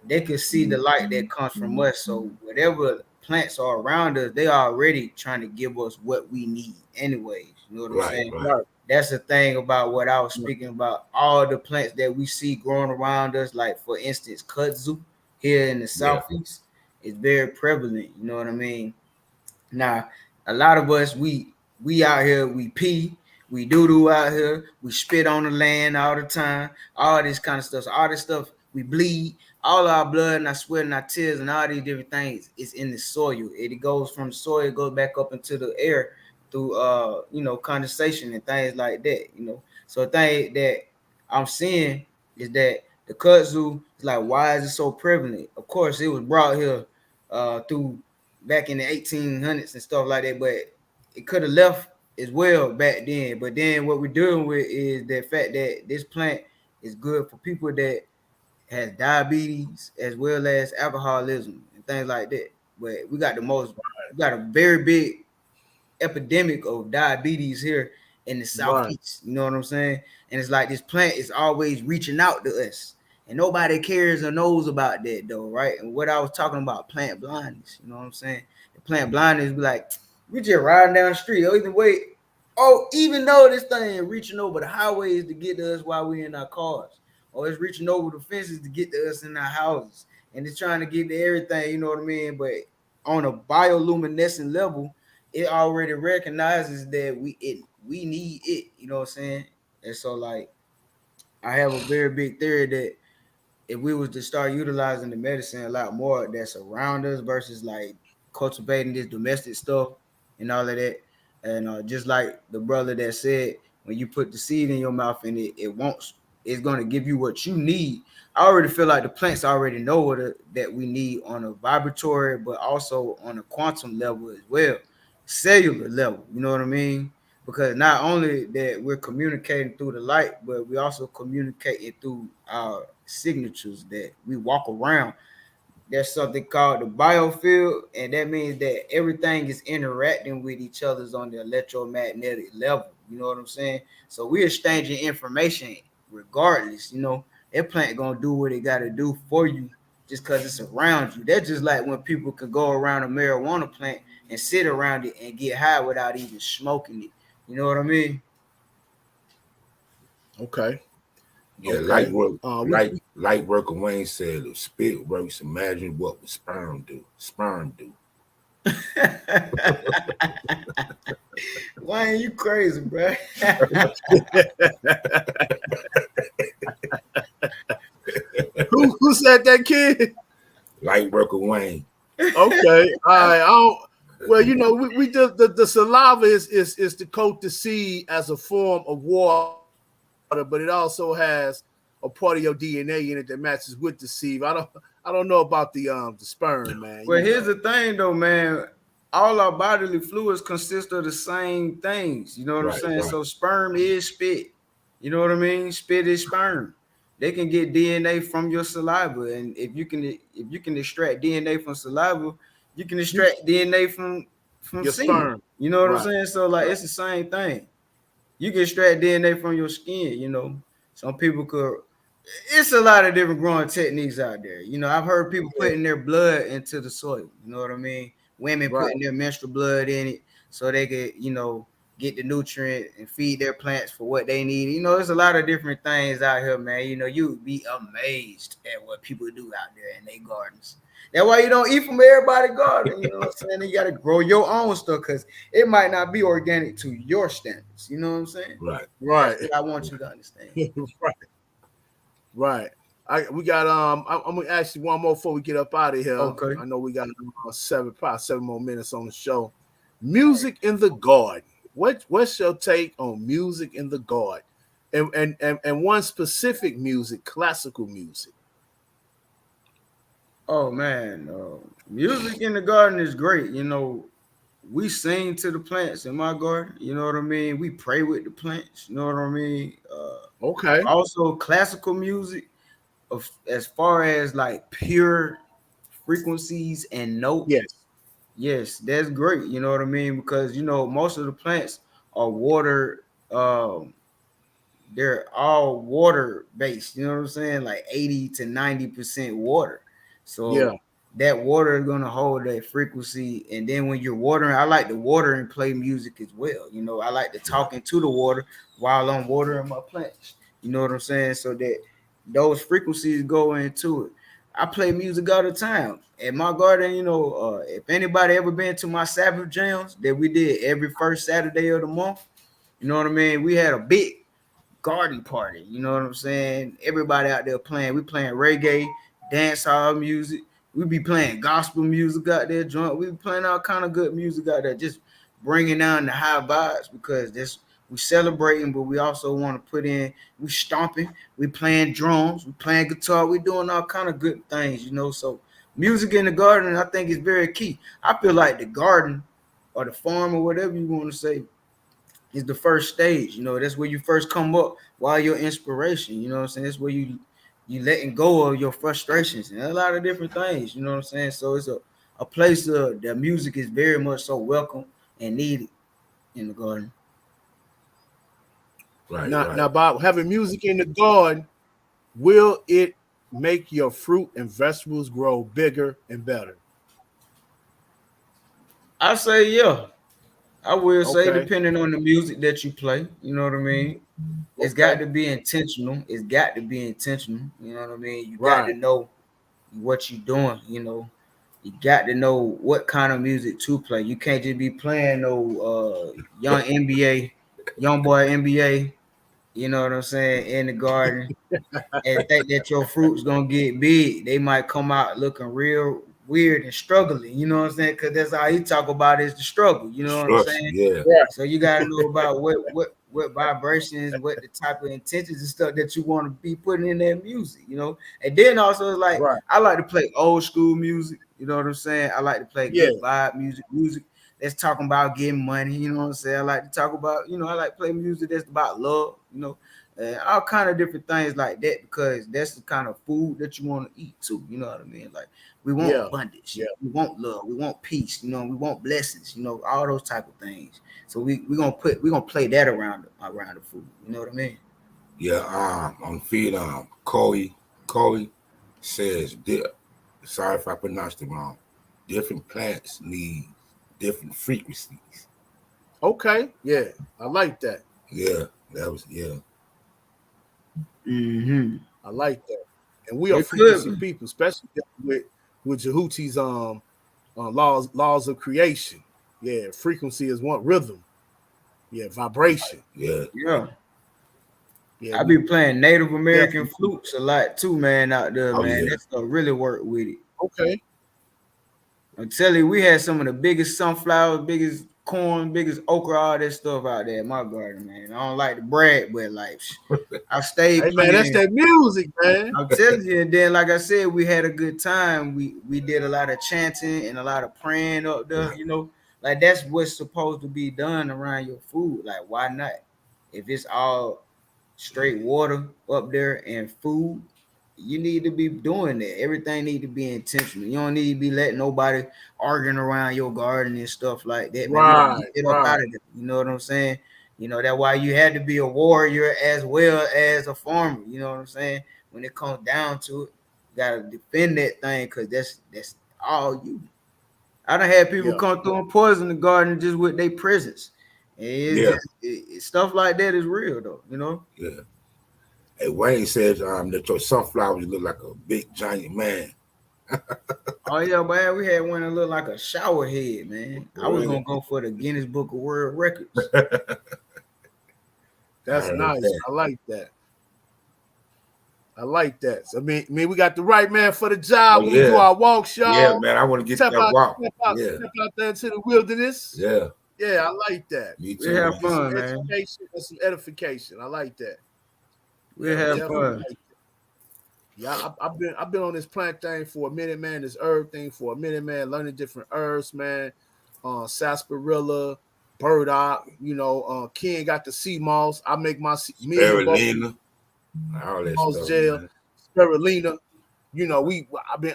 they can see the light that comes from us. So whatever plants are around us, they are already trying to give us what we need anyways. You know what I'm saying? Right. That's the thing about what I was speaking about. All the plants that we see growing around us, like for instance, kudzu here in the southeast, is very prevalent. You know what I mean? Now, a lot of us, we out here, we pee, we doo-doo out here, we spit on the land all the time, all this kind of stuff. So all this stuff, we bleed. All our blood and our sweat and our tears and all these different things is in the soil. It goes from the soil, it goes back up into the air through condensation and things like that. So the thing that I'm seeing is that the kudzu is like, why is it so prevalent? Of course, it was brought here through back in the 1800s and stuff like that, but it could have left as well back then. But then what we're dealing with is the fact that this plant is good for people that has diabetes as well as alcoholism and things like that. But we got a very big epidemic of diabetes here in the Southeast. You know what I'm saying? And it's like this plant is always reaching out to us. And nobody cares or knows about that though, right? And what I was talking about, plant blindness, you know what I'm saying? The plant blindness be like, we just riding down the street. Even though this thing is reaching over the highways to get to us while we're in our cars, or it's reaching over the fences to get to us in our houses, and it's trying to get to everything, you know what I mean? But on a bioluminescent level, it already recognizes that we need it, you know what I'm saying? And so like, I have a very big theory that if we was to start utilizing the medicine a lot more that's around us versus like cultivating this domestic stuff and all of that, and just like the brother that said, when you put the seed in your mouth and it's going to give you what you need. I already feel like the plants already know that we need on a vibratory, but also on a quantum level as well, cellular level. You know what I mean? Because not only that we're communicating through the light, but we also communicating through our signatures that we walk around. There's something called the biofield, and that means that everything is interacting with each other's on the electromagnetic level. You know what I'm saying? So we're exchanging information regardless. That plant gonna do what it gotta do for you just because it's around you. That's just like when people could go around a marijuana plant and sit around it and get high without even smoking it. You know what I mean? Okay. Yeah, okay. Light worker Wayne said, if spit works, imagine what would sperm do. Wayne, you crazy, bro. Who said that, kid? Light worker Wayne. Okay. All right. Well, we the saliva is to coat the seed as a form of water, but it also has a part of your DNA in it that matches with the seed. I don't know about the sperm, man. Well, here's the thing though, man. All our bodily fluids consist of the same things. You know what I'm saying? Right. So sperm is spit. You know what I mean? Spit is sperm. They can get DNA from your saliva, and if you can extract DNA from saliva, you can extract DNA from your sperm. You know what I'm saying? So like, it's the same thing. You can extract DNA from your skin. Some people could. It's a lot of different growing techniques out there. I've heard people putting their blood into the soil. You know what I mean? Women putting their menstrual blood in it so they could, get the nutrient and feed their plants for what they need. There's a lot of different things out here, man. You'd be amazed at what people do out there in their gardens. That's why you don't eat from everybody's garden. You know what I'm saying? You got to grow your own stuff because it might not be organic to your standards. You know what I'm saying? Right. I want you to understand. Right. We got I'm gonna ask you one more before we get up out of here. Okay. I know we got 7 more minutes on the show. Music in the garden. What's your take on music in the garden? And one specific music, classical music. Oh man, music in the garden is great. We sing to the plants in my garden. You know what I mean? We pray with the plants. You know what I mean? Okay. Also, classical music, as far as like pure frequencies and notes. Yes, that's great. You know what I mean? Because most of the plants are water. They're all water based. You know what I'm saying? Like 80 to 90% water. So that water is gonna hold that frequency. And then when you're watering, I like to water and play music as well. I like to talk into the water while I'm watering my plants. You know what I'm saying? So that those frequencies go into it. I play music all the time. At my garden, if anybody ever been to my Sabbath jams that we did every first Saturday of the month, you know what I mean? We had a big garden party. You know what I'm saying? Everybody out there playing. We playing reggae, dancehall music. We be playing gospel music out there. We be playing all kind of good music out there. Just bringing down the high vibes because we celebrating, but we also want to put in. We stomping. We playing drums. We playing guitar. We doing all kind of good things. You know, so music in the garden, I think, is very key. I feel like the garden or the farm or whatever you want to say is the first stage. You know, that's where you first come up while your inspiration. You know what I'm saying? That's where you letting go of your frustrations and a lot of different things. You know what I'm saying? So it's a place that music is very much so welcome and needed in the garden. Right. Now, Bob, having music in the garden, will it make your fruit and vegetables grow bigger and better? I say yeah. I will say depending on the music that you play, you know what I mean? It's got to be intentional. It's got to be intentional. You know what I mean? You got to know what you're doing, you know. You got to know what kind of music to play. You can't just be playing no young boy NBA, you know what I'm saying, in the garden and think that your fruit's gonna get big. They might come out looking real weird and struggling, you know what I'm saying? Because that's all he talk about is the struggle, you know what I'm saying? Yeah. So you gotta know about what vibrations, what the type of intentions and stuff that you want to be putting in that music, you know. And then also it's like I like to play old school music, you know what I'm saying? I like to play good vibe music that's talking about getting money, you know what I'm saying? I like to talk about, you know, I like to play music that's about love, you know, and all kind of different things like that because that's the kind of food that you want to eat too, you know what I mean? Like we want abundance, we want love, we want peace, you know, we want blessings, you know, all those type of things. So we're gonna play that around the food, you know what I mean? Yeah, on feed Corey says, sorry if I pronounced it wrong, different plants need different frequencies. Okay, yeah, I like that. Yeah, that was I like that. And we are frequency people, especially with Jehuti's laws of creation. Yeah, frequency is one, rhythm. Yeah, vibration. Yeah. I be playing Native American flutes a lot too, man, out there, man. Yeah. That stuff really work with it. Okay. I'm telling you, we had some of the biggest sunflowers, biggest corn, biggest okra, all that stuff out there in my garden, man. I don't like to brag, but like I stayed. Hey man, that's that music, man. I'm telling you, and then like I said, we had a good time. We did a lot of chanting and a lot of praying up there, you know. Like that's what's supposed to be done around your food. Like, why not? If it's all straight water up there and food, you need to be doing that. Everything need to be intentional. You don't need to be letting nobody arguing around your garden and stuff like that. Man, get up out of it. You know what I'm saying? You know, that's why you had to be a warrior as well as a farmer. You know what I'm saying? When it comes down to it, you gotta defend that thing because that's all you. I done had people come through and poison the garden just with their presence. Stuff like that is real though, you know? Yeah. Hey, Wayne says that your sunflowers look like a big giant man. Oh yeah, man. We had one that looked like a shower head, man. Really? I was gonna go for the Guinness Book of World Records. That's nice. I like that. So, I mean, we got the right man for the job. We do our walks, y'all. Yeah, man. I want to get that walk. Step out there into the wilderness. Yeah. Yeah, I like that. Me too. We have fun, man. Education and some edification. I like that. We have fun. Like yeah, I've been on this plant thing for a minute, man. This herb thing for a minute, man. Learning different herbs, man. Sarsaparilla, burdock. You know, Ken got the sea moss. I make my spirulina, all that stuff, gel, spirulina. You know,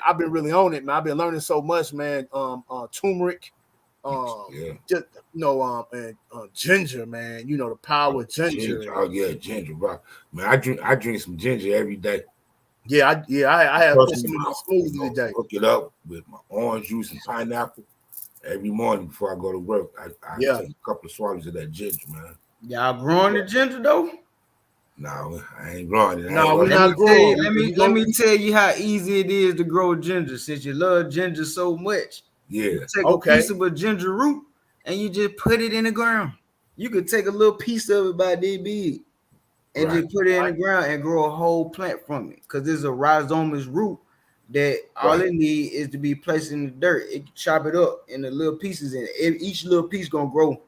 I've been really on it, man. I've been learning so much, man. Turmeric. Just and ginger, man. You know the power of ginger. Oh yeah, ginger, bro. Man, I drink some ginger every day. I have put some in my smoothie today. Cook it up with my orange juice and pineapple every morning before I go to work. I take a couple of swallows of that ginger, man. Y'all growing the ginger though? No, I ain't growing it. No, we're not growing. Let me tell you how easy it is to grow ginger. Since you love ginger so much. Yeah. You take a piece of a ginger root and you just put it in the ground. You could take a little piece of it by this big. and just put it in the ground and grow a whole plant from it. Because there's a rhizomatous root that all it needs is to be placed in the dirt. It can chop it up into little pieces, and each little piece gonna grow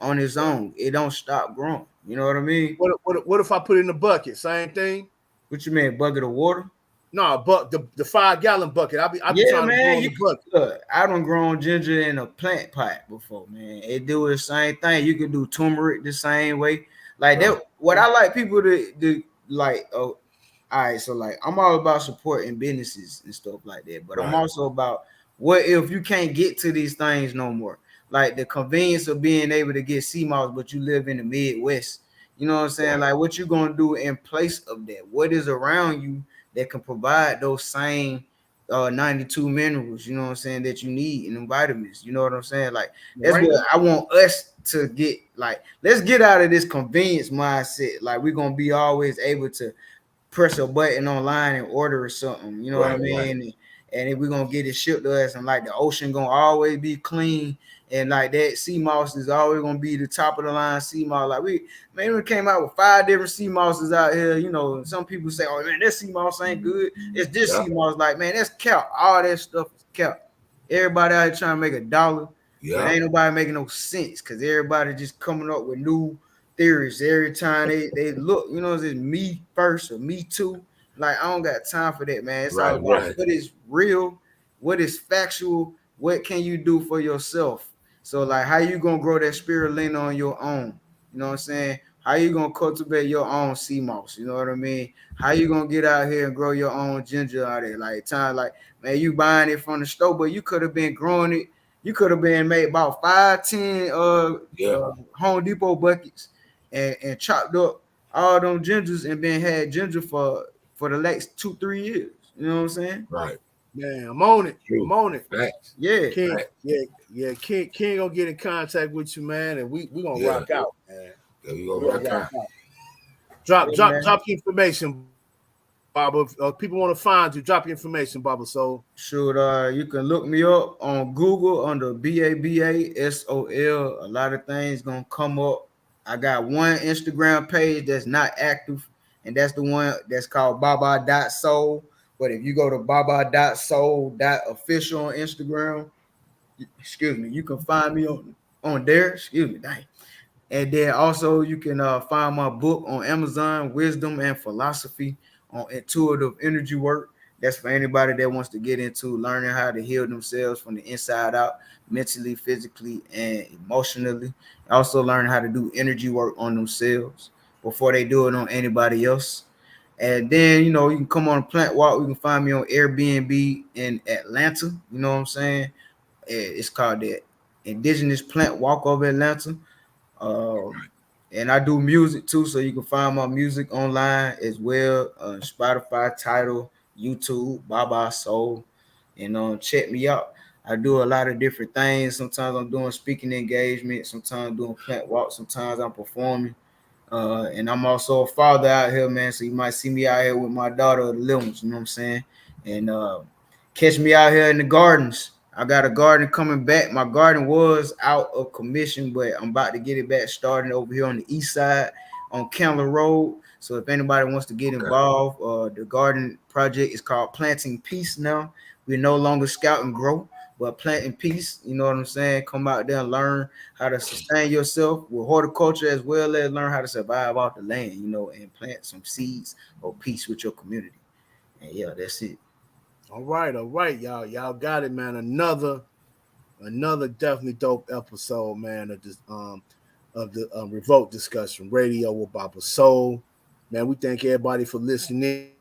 on its own. It don't stop growing. You know what I mean? What if I put it in the bucket? Same thing. What you mean, bucket of water? No, but the 5-gallon bucket. I be trying to grow in the bucket. Look, I done grown ginger in a plant pot before, man. It do the same thing. You can do turmeric the same way. Like that. What I like people to like. Oh, all right. So like, I'm all about supporting businesses and stuff like that. But I'm also about what if you can't get to these things no more. Like the convenience of being able to get sea moss, but you live in the Midwest. You know what I'm saying? Like what you gonna do in place of that? What is around you that can provide those same 92 minerals, you know what I'm saying, that you need, and vitamins, you know what I'm saying? Like that's what I want us to get. Like, let's get out of this convenience mindset. Like we're gonna be always able to press a button online and order or something, you know what I mean? And if we're gonna get it shipped to us, and like the ocean gonna always be clean, and like that sea moss is always gonna be the top of the line sea moss. Like we came out with 5 different sea mosses out here. You know, some people say, "Oh man, that sea moss ain't good." It's this sea moss. Like, man, that's cap. All that stuff is cap. Everybody out here trying to make $1. But ain't nobody making no sense, because everybody just coming up with new theories every time they look. You know, is it me first or me too? Like, I don't got time for that, man. It's all about what is real, what is factual, what can you do for yourself. So, like, how you gonna grow that spirulina on your own? You know what I'm saying? How you gonna cultivate your own sea moss? You know what I mean? How you gonna get out here and grow your own ginger out there? Like, man, you buying it from the store, but you could have been growing it. You could have been made about 5-10 Home Depot buckets and chopped up all them gingers and been had ginger for the last 2-3 years. You know what I'm saying? Right. Man, I'm on it. True. I'm on it. Facts. Yeah. King, King gonna get in contact with you, man, and we gonna rock out, man. Yeah, we gonna rock out. Drop the information, Baba. People want to find you. Drop your information, Baba. So sure, you can look me up on Google under BABASOL. A lot of things gonna come up. I got one Instagram page that's not active, and that's the one that's called baba.soul. But if you go to baba.soul.official on Instagram, you can find me on there. And then also you can find my book on Amazon, Wisdom and Philosophy on Intuitive Energy Work. That's for anybody that wants to get into learning how to heal themselves from the inside out, mentally, physically, and emotionally. Also learn how to do energy work on themselves before they do it on anybody else. And then, you know, you can come on a plant walk. You can find me on Airbnb in Atlanta. You know what I'm saying? It's called the Indigenous Plant Walk of Atlanta. And I do music too, so you can find my music online as well. Spotify, Tidal, YouTube, Baba Soul. And check me out. I do a lot of different things. Sometimes I'm doing speaking engagement. Sometimes I'm doing plant walks. Sometimes I'm performing. And I'm also a father out here, man. So you might see me out here with my daughter, the little ones, you know what I'm saying? And catch me out here in the gardens. I got a garden coming back. My garden was out of commission, but I'm about to get it back started over here on the east side on Candler Road. So if anybody wants to get involved, the garden project is called Planting Peace now. We're no longer Scout and Grow, but Planting Peace. You know what I'm saying? Come out there and learn how to sustain yourself with horticulture, as well as learn how to survive off the land, you know, and plant some seeds of peace with your community. And yeah, that's it. All right, y'all got it, man. Another definitely dope episode, man, of this of the Revolt Discussion Radio with Baba Soul. Man, we thank everybody for listening.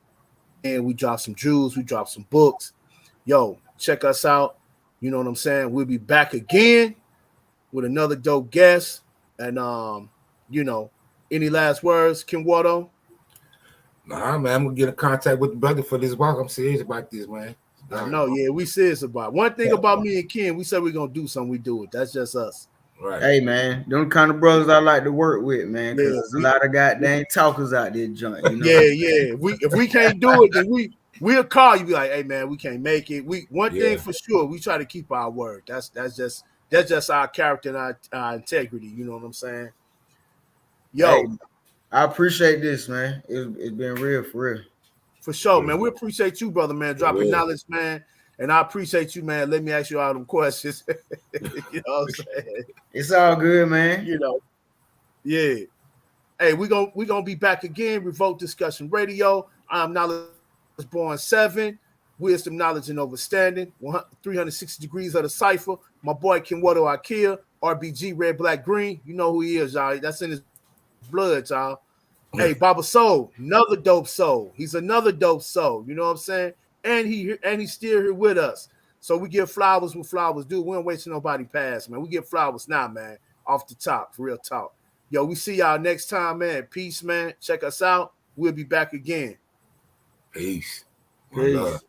And we dropped some jewels, we dropped some books. Yo, check us out. You know what I'm saying? We'll be back again with another dope guest. And you know, any last words, Kim Watto? Nah, man, I'm gonna get in contact with the brother for this walk. I'm serious about this, man. I know, yeah, we serious about it. One thing about me and Ken, we said we're gonna do something, we do it. That's just us. Right. Hey, man, them kind of brothers I like to work with, man. Because there's a lot of goddamn talkers out there, joint. You know? Yeah. If we can't do it, then we'll call you. Be like, hey, man, we can't make it. One thing for sure, we try to keep our word. That's just our character and our integrity. You know what I'm saying? Yo. Hey, I appreciate this, man. It's been real for real. For sure, man. We appreciate you, brother, man, dropping knowledge, man. And I appreciate you, man. Let me ask you all them questions. You know what I'm saying? It's all good, man. You know, yeah. Hey, we gonna be back again. Revolt Discussion Radio. I'm Knowledge Born 7. Wisdom, knowledge, and understanding. 360 degrees of the cipher. My boy Chi-Town Akil, RBG, red, black, green. You know who he is, y'all. That's in his blood, y'all. Hey, Baba Soul, another dope soul. He's another dope soul. You know what I'm saying? And he's still here with us. So we give flowers when flowers do. We don't wait till nobody pass, man. We give flowers now, man. Off the top, for real talk. Yo, we see y'all next time, man. Peace, man. Check us out. We'll be back again. Peace. Peace.